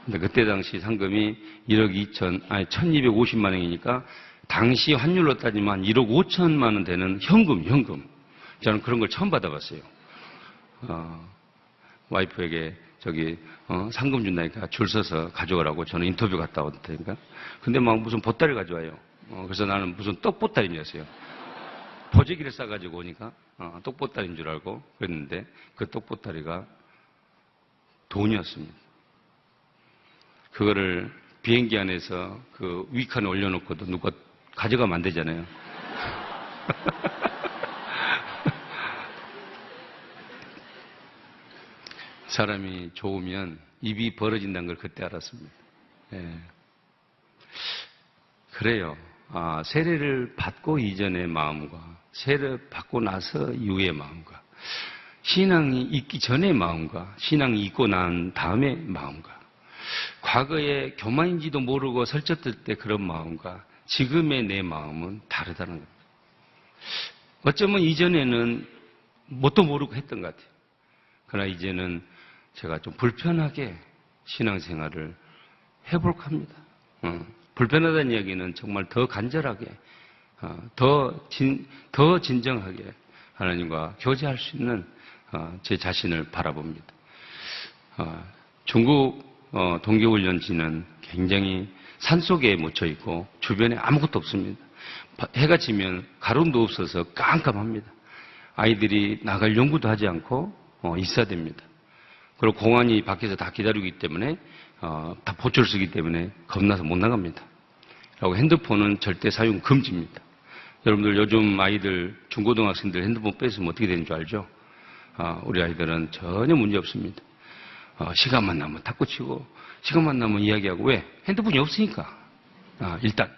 근데 그때 당시 상금이 1250만 원이니까 당시 환율로 따지면 1억 5천만 원 되는 현금. 저는 그런 걸 처음 받아봤어요. 와이프에게 상금 준다니까 줄 서서 가져오라고 저는 인터뷰 갔다 왔다니까. 근데 막 무슨 보따리 가져와요. 그래서 나는 무슨 떡보따리인 줄 알았어요. 보재기를 싸가지고 오니까 떡보따리인 줄 알고 그랬는데 그 떡보따리가 돈이었습니다. 그거를 비행기 안에서 그 위칸에 올려놓고도 누가 가져가면 안 되잖아요. 사람이 좋으면 입이 벌어진다는 걸 그때 알았습니다. 예. 그래요. 세례를 받고 이전의 마음과 세례를 받고 나서 이후의 마음과 신앙이 있기 전의 마음과 신앙이 있고 난 다음의 마음과 과거에 교만인지도 모르고 설쳤을 때 그런 마음과 지금의 내 마음은 다르다는 겁니다. 어쩌면 이전에는 뭣도 모르고 했던 것 같아요. 그러나 이제는 제가 좀 불편하게 신앙생활을 해볼까 합니다. 불편하다는 이야기는 정말 더 간절하게, 더 진정하게 하나님과 교제할 수 있는 제 자신을 바라봅니다. 중국 동계훈련지는 굉장히 산속에 묻혀 있고 주변에 아무것도 없습니다. 해가 지면 가론도 없어서 깜깜합니다. 아이들이 나갈 연구도 하지 않고 있어야 됩니다. 그리고 공안이 밖에서 다 기다리고 있기 때문에 다 보초를 쓰기 때문에 겁나서 못 나갑니다. 그리고 핸드폰은 절대 사용 금지입니다. 여러분들 요즘 아이들 중고등학생들 핸드폰 뺏으면 어떻게 되는 줄 알죠? 우리 아이들은 전혀 문제 없습니다. 시간만 나면 탁구 치고 시간만 나면 이야기하고 왜? 핸드폰이 없으니까. 일단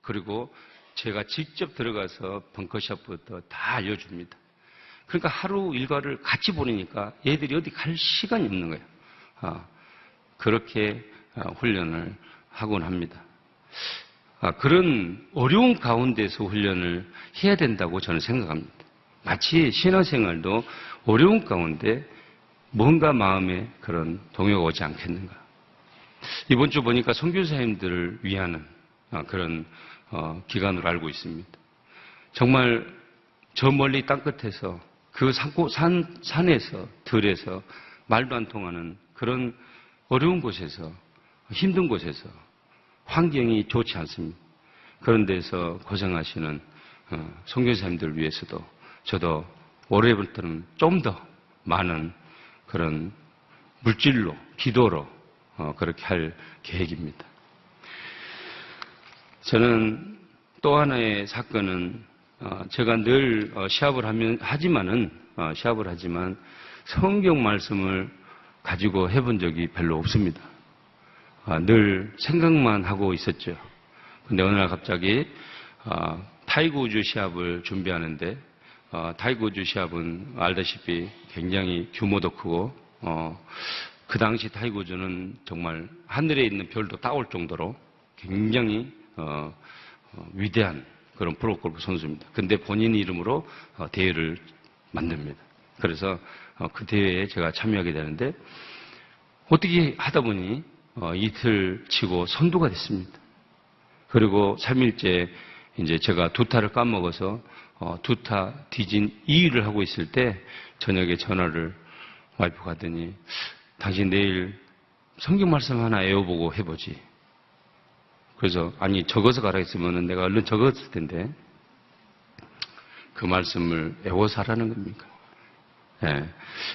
그리고 제가 직접 들어가서 벙커샷부터 다 알려줍니다. 그러니까 하루 일과를 같이 보내니까 얘들이 어디 갈 시간이 없는 거예요. 그렇게 훈련을 하곤 합니다. 그런 어려운 가운데서 훈련을 해야 된다고 저는 생각합니다. 마치 신앙생활도 어려운 가운데 뭔가 마음에 그런 동요가 오지 않겠는가. 이번 주 보니까 선교사님들을 위하는 그런 기간으로 알고 있습니다. 정말 저 멀리 땅끝에서 그 산에서 들에서 말도 안 통하는 그런 어려운 곳에서 힘든 곳에서 환경이 좋지 않습니다. 그런 데서 고생하시는 선교사님들을 위해서도 저도 올해부터는 좀 더 많은 그런 물질로 기도로 그렇게 할 계획입니다. 저는 또 하나의 사건은 제가 늘 시합을 하지만 성경 말씀을 가지고 해본 적이 별로 없습니다. 늘 생각만 하고 있었죠. 근데 어느 날 갑자기 타이거 우즈 시합을 준비하는데 타이거 우즈 시합은 알다시피 굉장히 규모도 크고 그 당시 타이거 우즈는 정말 하늘에 있는 별도 따올 정도로 굉장히 위대한 그런 프로골프 선수입니다. 근데 본인 이름으로 대회를 만듭니다. 그래서 그 대회에 제가 참여하게 되는데 어떻게 하다 보니 이틀 치고 선두가 됐습니다. 그리고 3일째 이제 제가 두 타를 까먹어서 두 타 뒤진 2위를 하고 있을 때 저녁에 전화를 와이프가 하더니 당신 내일 성경 말씀 하나 외워보고 해보지. 그래서 아니 적어서 가라 했으면 내가 얼른 적었을 텐데 그 말씀을 외워서 하라는 겁니까? 네.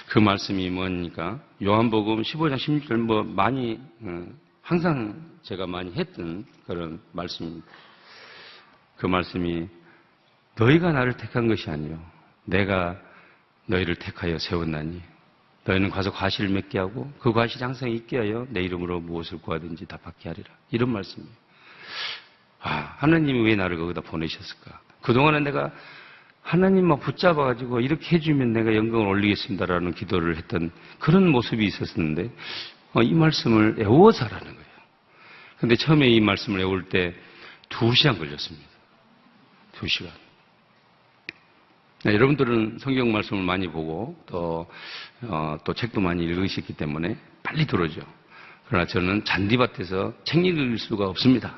그 말씀이 뭐니까 요한복음 15장 16절 뭐 많이 항상 제가 많이 했던 그런 말씀입니다. 그 말씀이 너희가 나를 택한 것이 아니요 내가 너희를 택하여 세웠나니 너희는 가서 과실을 맺게 하고 그 과실이 항상 있게 하여 내 이름으로 무엇을 구하든지 다 받게 하리라. 이런 말씀이에요. 하나님이 왜 나를 거기다 보내셨을까? 그동안에 내가 하나님만 붙잡아가지고 이렇게 해주면 내가 영광을 올리겠습니다라는 기도를 했던 그런 모습이 있었는데 이 말씀을 외워서 하라는 거예요. 근데 처음에 이 말씀을 외울 때 2시간 걸렸습니다. 2시간. 여러분들은 성경 말씀을 많이 보고 또 책도 많이 읽으셨기 때문에 빨리 들어오죠. 그러나 저는 잔디밭에서 책 읽을 수가 없습니다.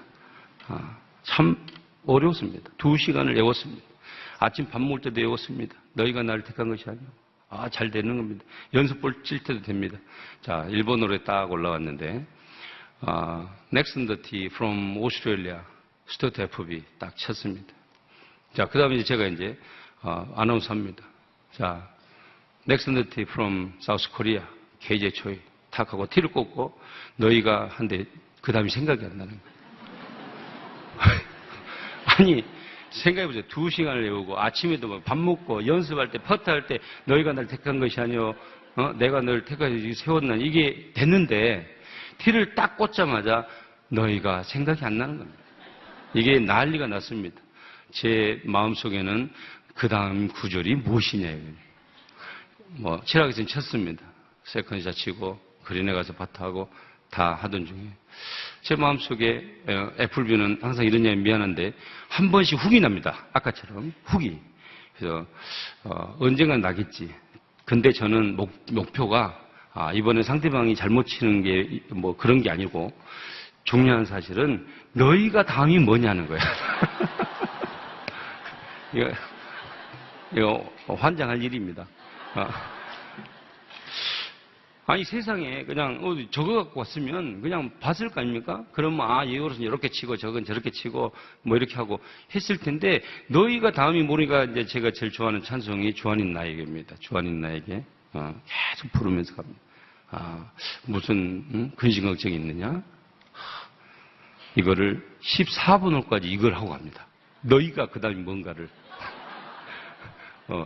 참 어려웠습니다. 2시간을 외웠습니다. 아침 밥 먹을 때도 외웠습니다. 너희가 나를 택한 것이 아니오. 잘 되는 겁니다. 연습볼 칠 때도 됩니다. 자, 일본어로 딱 올라왔는데 Next on the tee from Australia, Stuart FB 딱 쳤습니다. 자, 그 다음에 제가 이제 아나운서 합니다. 자, Next on the tee from South Korea, KJ 초이 탁 하고 티를 꽂고 너희가 한데 그 다음에 생각이 안 나는 거예요. 아니 생각해보세요. 2시간을 외우고 아침에도 밥 먹고 연습할 때 퍼트할 때 너희가 날 택한 것이 아니오 내가 너를 택하여 세웠나 이게 됐는데 티를 딱 꽂자마자 너희가 생각이 안 나는 겁니다. 이게 난리가 났습니다. 제 마음속에는 그 다음 구절이 무엇이냐 칠하기선 쳤습니다. 세컨샷 치고 그린에 가서 파트하고 다 하던 중에 제 마음속에 애플뷰는 항상 이런 얘기 미안한데 한 번씩 훅이 납니다. 아까처럼 훅이. 그래서 언젠간 나겠지. 근데 저는 목표가 이번에 상대방이 잘못 치는 게 뭐 그런 게 아니고 중요한 사실은 너희가 다음이 뭐냐는 거야. 이거 환장할 일입니다. 아니 세상에 그냥 저거 갖고 왔으면 그냥 봤을 거 아닙니까? 그러면 이것은 이렇게 치고 저건 저렇게 치고 뭐 이렇게 하고 했을 텐데 너희가 다음이 모르니까 이제 제가 제일 좋아하는 찬송이 주안인 나에게입니다. 주안인 나에게 계속 부르면서 갑니다. 무슨 근심 걱정이 있느냐? 이거를 14번홀까지 이걸 하고 갑니다. 너희가 그 다음에 뭔가를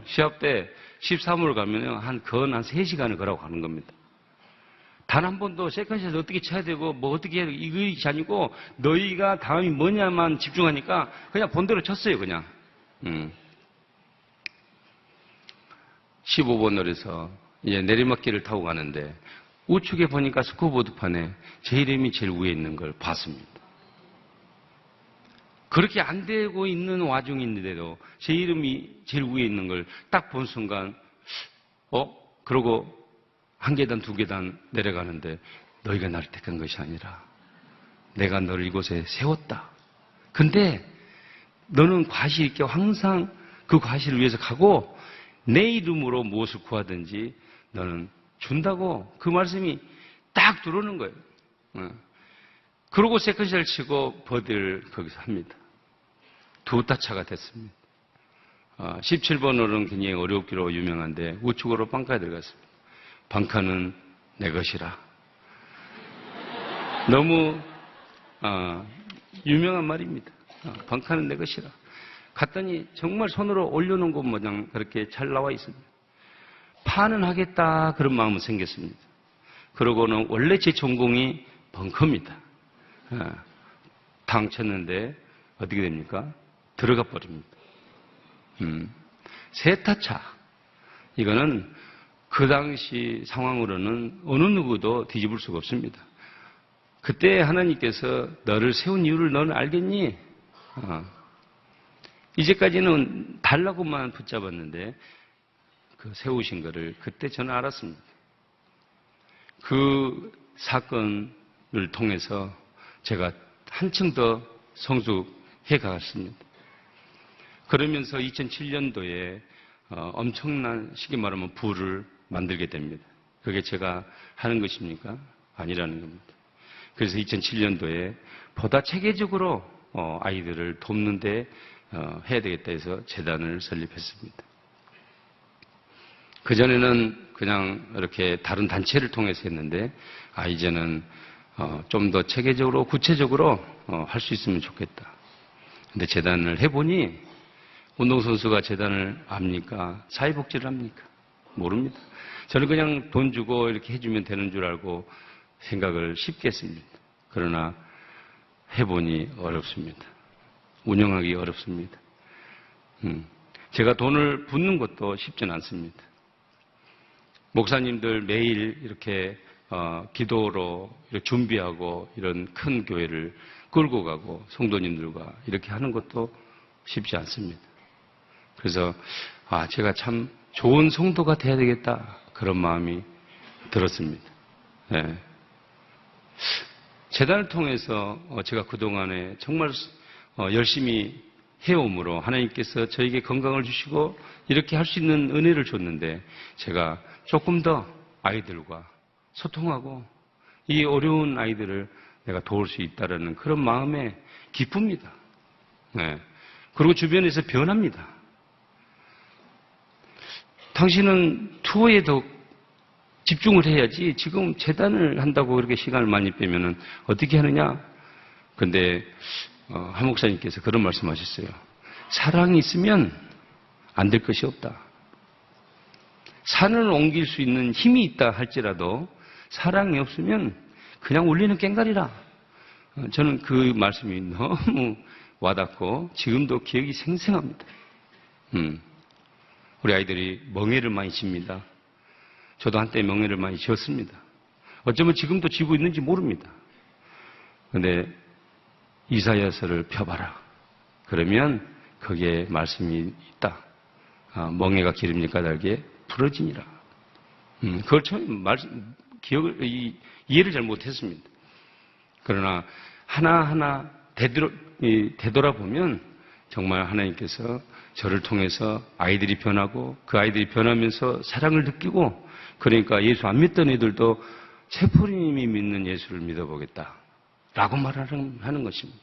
시합 때 13홀 가면 한 3시간을 걸어가고 가는 겁니다. 단 한 번도 세컨샷을 어떻게 쳐야 되고 뭐 어떻게 해야 되고 이것이 아니고 너희가 다음이 뭐냐만 집중하니까 그냥 본대로 쳤어요. 그냥 15번 홀에서 이제 내리막길을 타고 가는데 우측에 보니까 스코어보드판에 제 이름이 제일 위에 있는 걸 봤습니다. 그렇게 안 되고 있는 와중인데도 제 이름이 제일 위에 있는 걸 딱 본 순간 그러고 한 계단 두 계단 내려가는데 너희가 나를 택한 것이 아니라 내가 너를 이곳에 세웠다. 근데 너는 과실 있게 항상 그 과실을 위해서 가고 내 이름으로 무엇을 구하든지 너는 준다고 그 말씀이 딱 들어오는 거예요. 그러고 세컨샷을 치고 버디를 거기서 합니다. 두 타차가 됐습니다. 17번 홀은 굉장히 어렵기로 유명한데 우측으로 방카에 들어갔습니다. 방카는 내 것이라. 너무 유명한 말입니다. 방카는 내 것이라. 갔더니 정말 손으로 올려놓은 것 모양 그렇게 잘 나와 있습니다. 파는 하겠다 그런 마음은 생겼습니다. 그러고는 원래 제 전공이 벙커입니다. 당 쳤는데 어떻게 됩니까? 들어가 버립니다. 세 타차. 이거는 그 당시 상황으로는 어느 누구도 뒤집을 수가 없습니다. 그때 하나님께서 너를 세운 이유를 너는 알겠니? 이제까지는 달라고만 붙잡았는데 그 세우신 거를 그때 저는 알았습니다. 그 사건을 통해서 제가 한층 더 성숙해 갔습니다. 그러면서 2007년도에 엄청난 쉽게 말하면 부를 만들게 됩니다. 그게 제가 하는 것입니까? 아니라는 겁니다. 그래서 2007년도에 보다 체계적으로 아이들을 돕는데 해야 되겠다 해서 재단을 설립했습니다. 그전에는 그냥 이렇게 다른 단체를 통해서 했는데 이제는 좀 더 체계적으로 구체적으로 할 수 있으면 좋겠다. 근데 재단을 해보니 운동선수가 재단을 합니까? 사회복지를 합니까? 모릅니다. 저는 그냥 돈 주고 이렇게 해주면 되는 줄 알고 생각을 쉽게 했습니다. 그러나 해보니 어렵습니다. 운영하기 어렵습니다. 제가 돈을 붓는 것도 쉽지는 않습니다. 목사님들 매일 이렇게 기도로 이렇게 준비하고 이런 큰 교회를 끌고 가고 성도님들과 이렇게 하는 것도 쉽지 않습니다. 그래서 제가 참 좋은 성도가 돼야 되겠다 그런 마음이 들었습니다. 네. 재단을 통해서 제가 그동안에 정말 열심히 해옴으로 하나님께서 저에게 건강을 주시고 이렇게 할 수 있는 은혜를 줬는데 제가 조금 더 아이들과 소통하고 이 어려운 아이들을 내가 도울 수 있다는 그런 마음에 기쁩니다. 네. 그리고 주변에서 변합니다. 당신은 투어에 더 집중을 해야지 지금 재단을 한다고 그렇게 시간을 많이 빼면은 어떻게 하느냐? 근데 한 목사님께서 그런 말씀하셨어요. 사랑이 있으면 안 될 것이 없다. 산을 옮길 수 있는 힘이 있다 할지라도 사랑이 없으면 그냥 울리는 꽹과리라. 저는 그 말씀이 너무 와닿고 지금도 기억이 생생합니다. 우리 아이들이 멍해를 많이 칩니다. 저도 한때 멍해를 많이 지었습니다. 어쩌면 지금도 지고 있는지 모릅니다. 그런데 이사야서를 펴봐라. 그러면 거기에 말씀이 있다. 멍에가 기름이 까닭에 부러지니라. 그걸 처음 이해를 잘 못했습니다. 그러나 하나하나 되돌아보면 정말 하나님께서 저를 통해서 아이들이 변하고 그 아이들이 변하면서 사랑을 느끼고 그러니까 예수 안 믿던 애들도 세포님이 믿는 예수를 믿어보겠다. 라고 말하는 것입니다.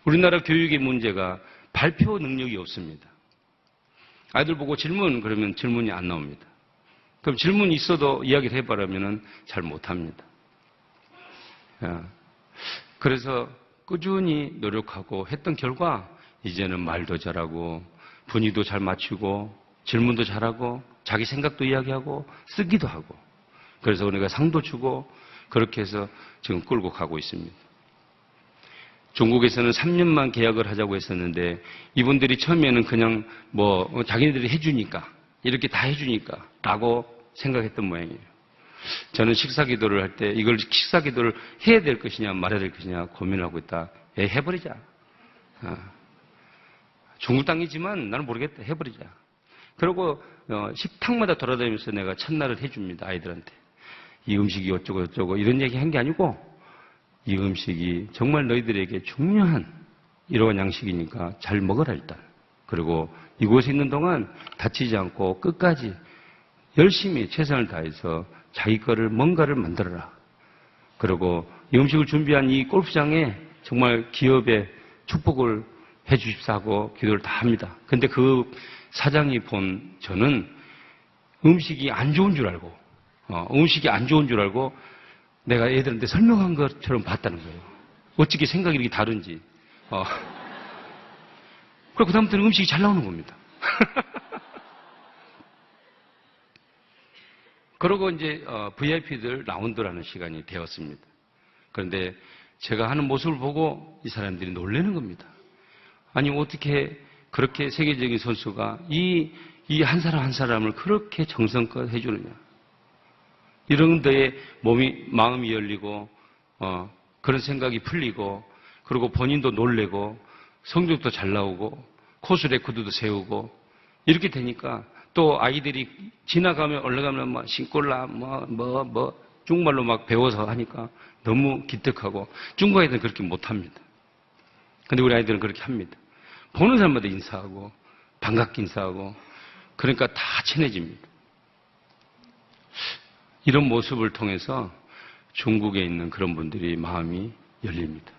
우리나라 교육의 문제가 발표 능력이 없습니다. 아이들 보고 질문 그러면 질문이 안 나옵니다. 그럼 질문이 있어도 이야기를 해봐라면 잘 못합니다. 그래서 꾸준히 노력하고 했던 결과 이제는 말도 잘하고 분위기도 잘 맞추고 질문도 잘하고 자기 생각도 이야기하고 쓰기도 하고 그래서 우리가 상도 주고 그렇게 해서 지금 끌고 가고 있습니다. 중국에서는 3년만 계약을 하자고 했었는데 이분들이 처음에는 그냥 자기네들이 해주니까 이렇게 다 해주니까 라고 생각했던 모양이에요. 저는 식사기도를 할 때 이걸 식사기도를 해야 될 것이냐 말아야 될 것이냐 고민을 하고 있다. 해버리자. 중국 땅이지만 나는 모르겠다. 해버리자. 그리고 식탁마다 돌아다니면서 내가 첫날을 해줍니다. 아이들한테. 이 음식이 어쩌고 저쩌고 이런 얘기 한 게 아니고 이 음식이 정말 너희들에게 중요한 이러한 양식이니까 잘 먹어라 일단. 그리고 이곳에 있는 동안 다치지 않고 끝까지 열심히 최선을 다해서 자기 거를 뭔가를 만들어라. 그리고 이 음식을 준비한 이 골프장에 정말 기업의 축복을 해 주십사 하고 기도를 다 합니다. 근데 그 사장이 본 저는 음식이 안 좋은 줄 알고 내가 애들한테 설명한 것처럼 봤다는 거예요. 어떻게 생각이 이렇게 다른지. 그리고 그다음부터는 음식이 잘 나오는 겁니다. 그러고 이제 VIP들 라운드라는 시간이 되었습니다. 그런데 제가 하는 모습을 보고 이 사람들이 놀라는 겁니다. 아니 어떻게 그렇게 세계적인 선수가 이 한 사람 한 사람을 그렇게 정성껏 해주느냐. 이런 데에 마음이 열리고 그런 생각이 풀리고 그리고 본인도 놀래고 성적도 잘 나오고 코스 레코드도 세우고 이렇게 되니까 또 아이들이 지나가면 올라가면 막 신골라 중국말로 막 배워서 하니까 너무 기특하고 중국 아이들은 그렇게 못합니다. 근데 우리 아이들은 그렇게 합니다. 보는 사람마다 인사하고 반갑게 인사하고 그러니까 다 친해집니다. 이런 모습을 통해서 중국에 있는 그런 분들이 마음이 열립니다.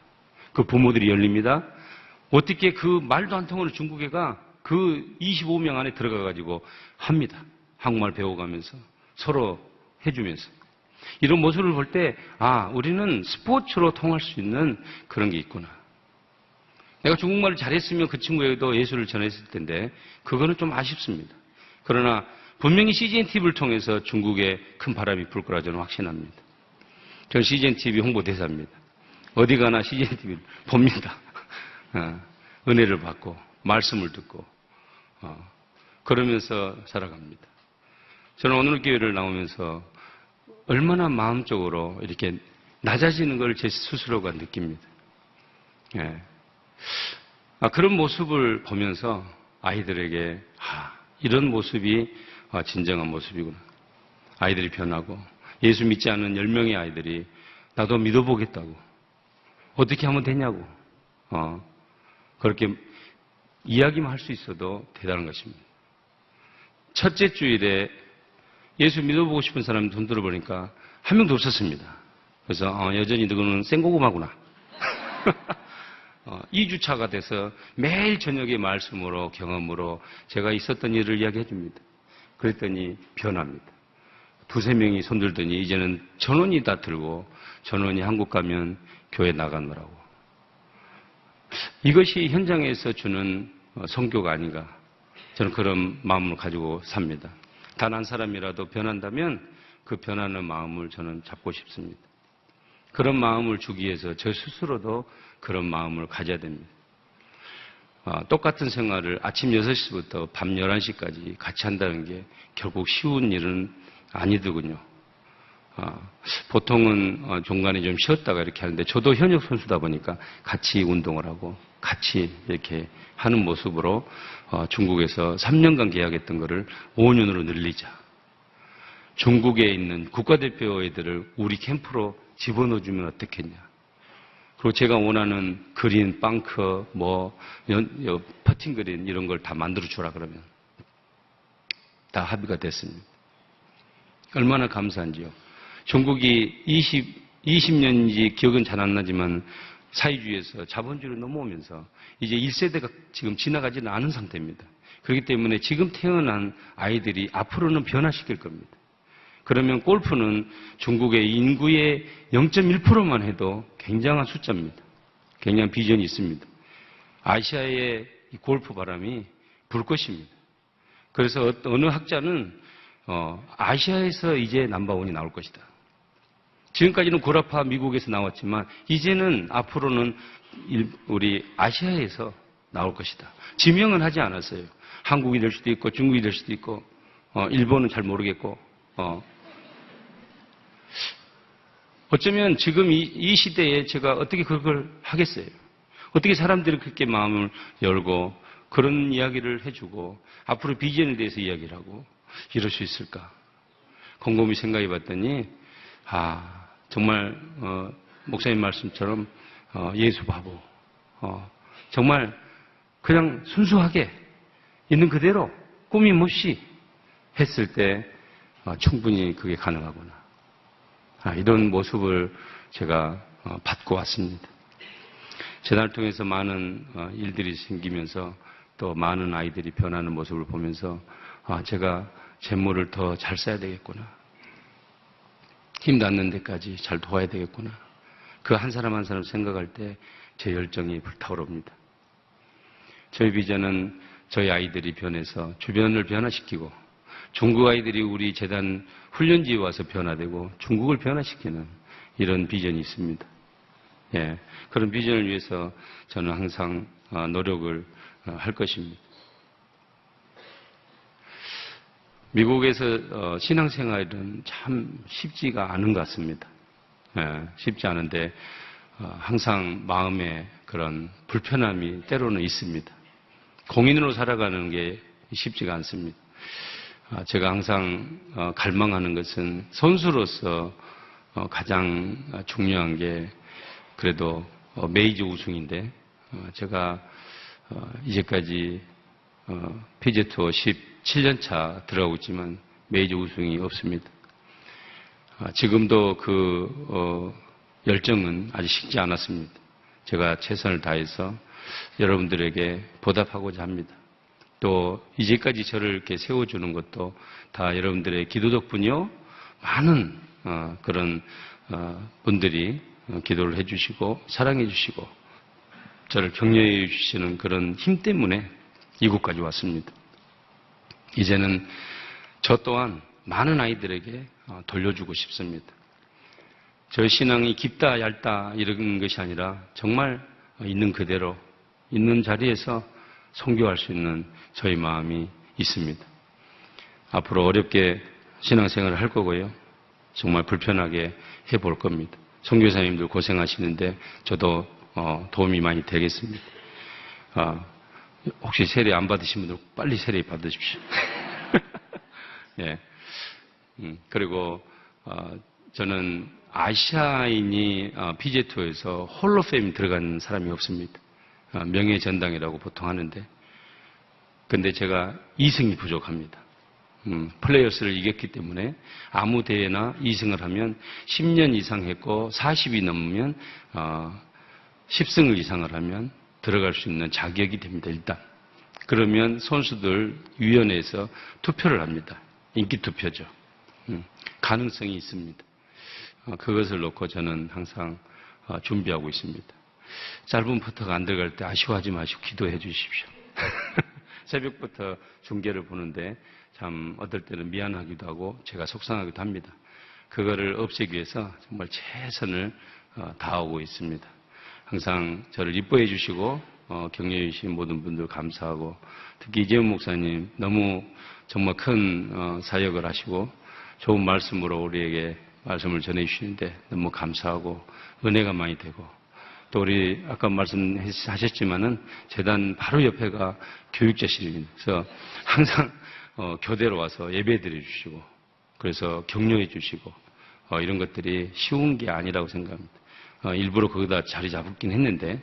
그 부모들이 열립니다. 어떻게 그 말도 안 통하는 중국애가 그 25명 안에 들어가가지고 합니다. 한국말 배워가면서 서로 해주면서. 이런 모습을 볼 때, 우리는 스포츠로 통할 수 있는 그런 게 있구나. 내가 중국말을 잘했으면 그 친구에게도 예수를 전했을 텐데, 그거는 좀 아쉽습니다. 그러나 분명히 CGN TV를 통해서 중국에 큰 바람이 불 거라 저는 확신합니다. 저는 CGN TV 홍보대사입니다. 어디 가나 CGN TV를 봅니다. 은혜를 받고, 말씀을 듣고, 그러면서 살아갑니다. 저는 오늘 교회를 나오면서 얼마나 마음적으로 이렇게 낮아지는 걸 제 스스로가 느낍니다. 그런 모습을 보면서 아이들에게 이런 모습이 진정한 모습이구나. 아이들이 변하고 예수 믿지 않는 10명의 아이들이 나도 믿어보겠다고 어떻게 하면 되냐고 그렇게 이야기만 할 수 있어도 대단한 것입니다. 첫째 주일에 예수 믿어보고 싶은 사람 돈 들어보니까 한 명도 없었습니다. 그래서 여전히 너는 생고구마구나. 2주차가 돼서 매일 저녁에 말씀으로 경험으로 제가 있었던 일을 이야기해 줍니다. 그랬더니 변합니다. 2-3명이 손들더니 이제는 전원이 다 들고 전원이 한국 가면 교회 나가느라고. 이것이 현장에서 주는 성교가 아닌가. 저는 그런 마음을 가지고 삽니다. 단 한 사람이라도 변한다면 그 변하는 마음을 저는 잡고 싶습니다. 그런 마음을 주기 위해서 저 스스로도 그런 마음을 가져야 됩니다. 똑같은 생활을 아침 6시부터 밤 11시까지 같이 한다는 게 결국 쉬운 일은 아니더군요. 보통은 중간에 좀 쉬었다가 이렇게 하는데 저도 현역 선수다 보니까 같이 운동을 하고 같이 이렇게 하는 모습으로 중국에서 3년간 계약했던 거를 5년으로 늘리자. 중국에 있는 국가대표 애들을 우리 캠프로 집어넣어주면 어떻겠냐. 그리고 제가 원하는 그린, 벙커, 퍼팅 그린 이런 걸 다 만들어 주라 그러면 다 합의가 됐습니다. 얼마나 감사한지요. 중국이 20년인지 기억은 잘 안 나지만 사회주의에서 자본주의로 넘어오면서 이제 1세대가 지금 지나가지는 않은 상태입니다. 그렇기 때문에 지금 태어난 아이들이 앞으로는 변화시킬 겁니다. 그러면 골프는 중국의 인구의 0.1%만 해도 굉장한 숫자입니다. 굉장한 비전이 있습니다. 아시아의 이 골프 바람이 불 것입니다. 그래서 어느 학자는 아시아에서 이제 넘버원이 나올 것이다. 지금까지는 구라파 미국에서 나왔지만 이제는 앞으로는 우리 아시아에서 나올 것이다. 지명은 하지 않았어요. 한국이 될 수도 있고 중국이 될 수도 있고 일본은 잘 모르겠고 어쩌면 지금 이 시대에 제가 어떻게 그걸 하겠어요? 어떻게 사람들이 그렇게 마음을 열고 그런 이야기를 해주고 앞으로 비전에 대해서 이야기를 하고 이럴 수 있을까? 곰곰이 생각해 봤더니 정말 목사님 말씀처럼 예수 바보 정말 그냥 순수하게 있는 그대로 꾸밈 없이 했을 때 충분히 그게 가능하구나. 이런 모습을 제가 받고 왔습니다. 재단을 통해서 많은 일들이 생기면서 또 많은 아이들이 변하는 모습을 보면서 제가 재물을 더 잘 써야 되겠구나. 힘 닿는 데까지 잘 도와야 되겠구나. 그 한 사람 한 사람 생각할 때 제 열정이 불타오릅니다. 저희 비전은 저희 아이들이 변해서 주변을 변화시키고 중국 아이들이 우리 재단 훈련지에 와서 변화되고 중국을 변화시키는 이런 비전이 있습니다. 예, 그런 비전을 위해서 저는 항상 노력을 할 것입니다. 미국에서 신앙생활은 참 쉽지가 않은 것 같습니다. 예, 쉽지 않은데 항상 마음에 그런 불편함이 때로는 있습니다. 공인으로 살아가는 게 쉽지가 않습니다. 제가 항상 갈망하는 것은 선수로서 가장 중요한 게 그래도 메이저 우승인데 제가 이제까지 PGA 투어 17년차 들어가고 있지만 메이저 우승이 없습니다. 지금도 그 열정은 아직 식지 않았습니다. 제가 최선을 다해서 여러분들에게 보답하고자 합니다. 또 이제까지 저를 이렇게 세워주는 것도 다 여러분들의 기도 덕분이요. 많은 그런 분들이 기도를 해주시고 사랑해 주시고 저를 격려해 주시는 그런 힘 때문에 이곳까지 왔습니다. 이제는 저 또한 많은 아이들에게 돌려주고 싶습니다. 저의 신앙이 깊다 얇다 이런 것이 아니라 정말 있는 그대로 있는 자리에서 선교할 수 있는 저희 마음이 있습니다. 앞으로 어렵게 신앙생활을 할 거고요. 정말 불편하게 해볼 겁니다. 선교사님들 고생하시는데 저도 도움이 많이 되겠습니다. 혹시 세례 안 받으신 분들 빨리 세례 받으십시오. 예. 그리고 저는 아시아인이 PGA 투어에서 홀로페임 들어간 사람이 없습니다. 명예전당이라고 보통 하는데 근데 제가 2승이 부족합니다. 플레이어스를 이겼기 때문에 아무 대회나 2승을 하면 10년 이상 했고 40이 넘으면 10승을 이상을 하면 들어갈 수 있는 자격이 됩니다. 일단 그러면 선수들 위원회에서 투표를 합니다. 인기 투표죠. 가능성이 있습니다. 그것을 놓고 저는 항상 준비하고 있습니다. 짧은 퍼터가 안 들어갈 때 아쉬워하지 마시고 기도해 주십시오. 새벽부터 중계를 보는데 참 어떨 때는 미안하기도 하고 제가 속상하기도 합니다. 그거를 없애기 위해서 정말 최선을 다하고 있습니다. 항상 저를 이뻐해 주시고 격려해 주신 모든 분들 감사하고 특히 이재훈 목사님 너무 정말 큰 사역을 하시고 좋은 말씀으로 우리에게 말씀을 전해주시는데 너무 감사하고 은혜가 많이 되고, 또 우리 아까 말씀하셨지만은 재단 바로 옆에가 교육자실입니다. 그래서 항상 교대로 와서 예배드려 주시고, 그래서 격려해 주시고, 이런 것들이 쉬운 게 아니라고 생각합니다. 일부러 거기다 자리 잡긴 했는데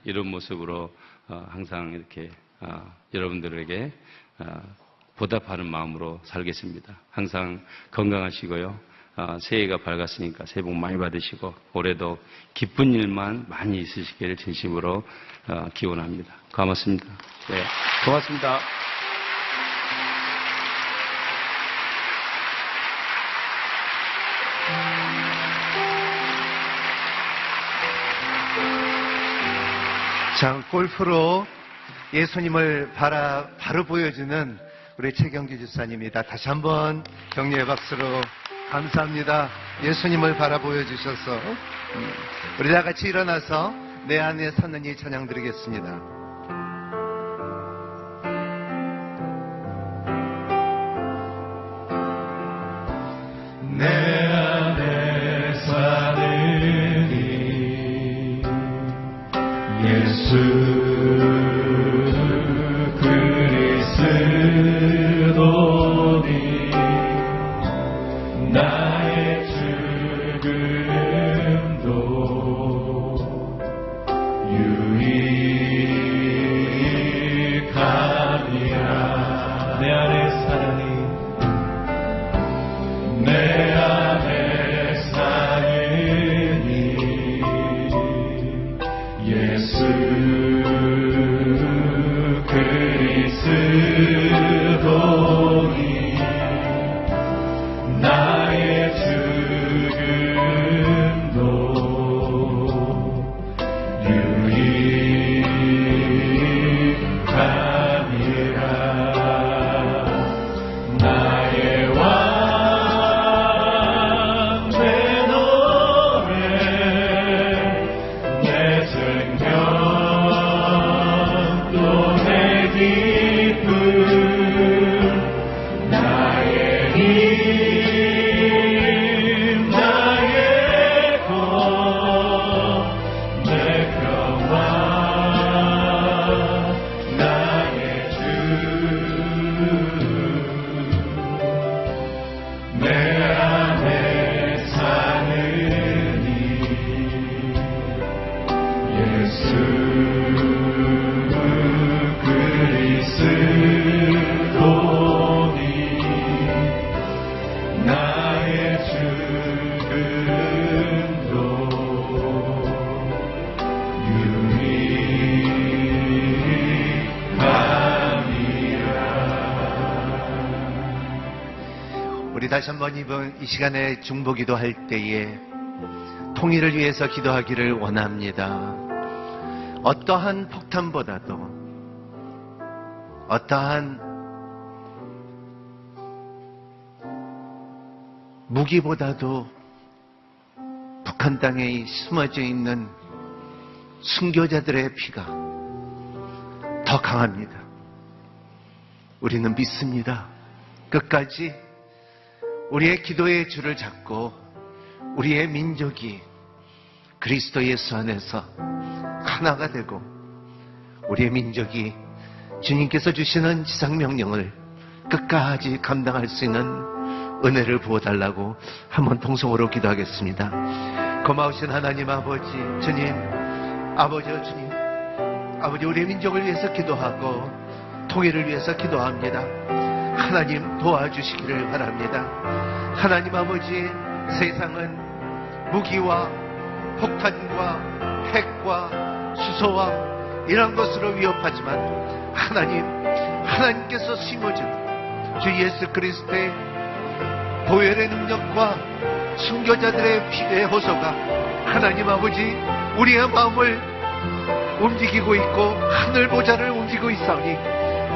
이런 모습으로 항상 이렇게 여러분들에게 보답하는 마음으로 살겠습니다. 항상 건강하시고요. 새해가 밝았으니까 새해 복 많이 받으시고, 올해도 기쁜 일만 많이 있으시기를 진심으로 기원합니다. 고맙습니다. 네, 고맙습니다. 자, 골프로 예수님을 바로 보여주는 우리 최경주 집사님입니다. 다시 한번 격려의 박수로 감사합니다. 예수님을 바라 보여주셔서 우리 다 같이 일어나서 내 안에 사는 이 찬양 드리겠습니다. 내 안에 사는 이 예수 그리스도니 나의 죽음도 유익하니라. 내 안에 사는 내 안에 사는 이 예수 그리스도니 나의 죽음도 유익하니라. 나의 왕 내 노래 내 생명 또 내 기쁨 나의 힘 나의 것 내 평화 나의 주 내 안에 사는 이 예수 그리스도니 나의 죽음도 유익하니라. 우리 다시 한번 이 시간에 중보기도 할 때에 통일을 위해서 기도하기를 원합니다. 어떠한 폭탄보다도 어떠한 무기보다도 북한 땅에 숨어져 있는 순교자들의 피가 더 강합니다. 우리는 믿습니다. 끝까지 우리의 기도의 줄을 잡고 우리의 민족이 그리스도 예수 안에서 하나가 되고 우리의 민족이 주님께서 주시는 지상명령을 끝까지 감당할 수 있는 은혜를 부어달라고 한번 통성으로 기도하겠습니다. 고마우신 하나님 아버지, 주님, 아버지와 주님, 아버지 우리의 민족을 위해서 기도하고 통일을 위해서 기도합니다. 하나님 도와주시기를 바랍니다. 하나님 아버지, 세상은 무기와 폭탄과 핵과 수소와 이런 것으로 위협하지만 하나님께서 심어준 주 예수 그리스도의 보혈의 능력과 순교자들의 피의 호소가 하나님 아버지 우리의 마음을 움직이고 있고 하늘 보좌를 움직이고 있사오니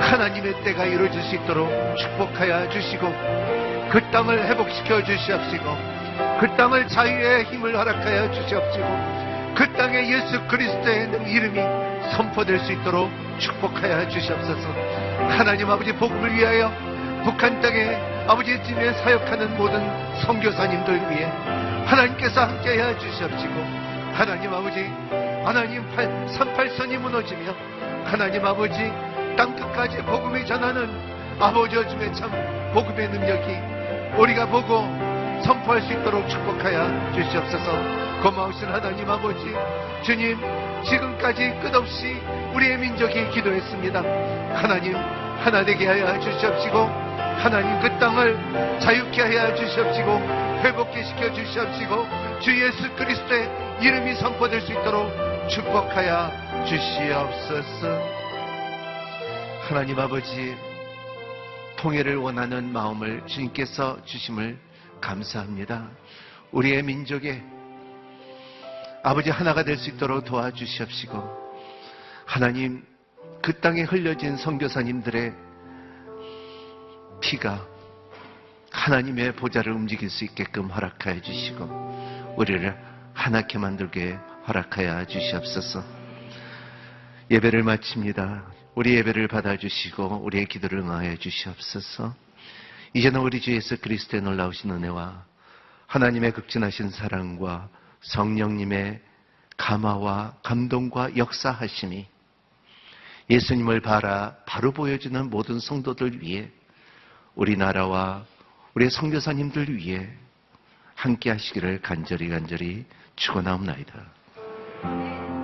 하나님의 때가 이루어질 수 있도록 축복하여 주시고 그 땅을 회복시켜 주시옵시고 그 땅을 자유의 힘을 허락하여 주시옵시고 그 땅에 예수 그리스도의 이름이 선포될 수 있도록 축복하여 주시옵소서. 하나님 아버지 복음을 위하여 북한 땅에 아버지 주님의 사역하는 모든 선교사님들 위해 하나님께서 함께하여 주시옵시고, 하나님 아버지, 하나님 38선이 무너지며 하나님 아버지 땅끝까지 복음을 전하는 아버지 주님의 참 복음의 능력이 우리가 보고 선포할 수 있도록 축복하여 주시옵소서. 고마우신 하나님 아버지, 주님, 지금까지 끝없이 우리의 민족이 기도했습니다. 하나님 하나 되게 하여 주시옵시고, 하나님 그 땅을 자유케 하여 주시옵시고, 회복케 시켜 주시옵시고, 주 예수 그리스도의 이름이 선포될 수 있도록 축복하여 주시옵소서. 하나님 아버지, 통일을 원하는 마음을 주님께서 주심을 감사합니다. 우리의 민족에 아버지 하나가 될 수 있도록 도와주시옵시고, 하나님 그 땅에 흘려진 선교사님들의 피가 하나님의 보좌를 움직일 수 있게끔 허락하여 주시고, 우리를 하나케 만들게 허락하여 주시옵소서. 예배를 마칩니다. 우리 예배를 받아주시고 우리의 기도를 응하여 주시옵소서. 이제는 우리 주 예수 그리스도의 놀라우신 은혜와 하나님의 극진하신 사랑과 성령님의 감화와 감동과 역사하심이 예수님을 바로 보여주는 모든 성도들 위해, 우리나라와 우리의 선교사님들 위해 함께 하시기를 간절히 축원하옵나이다.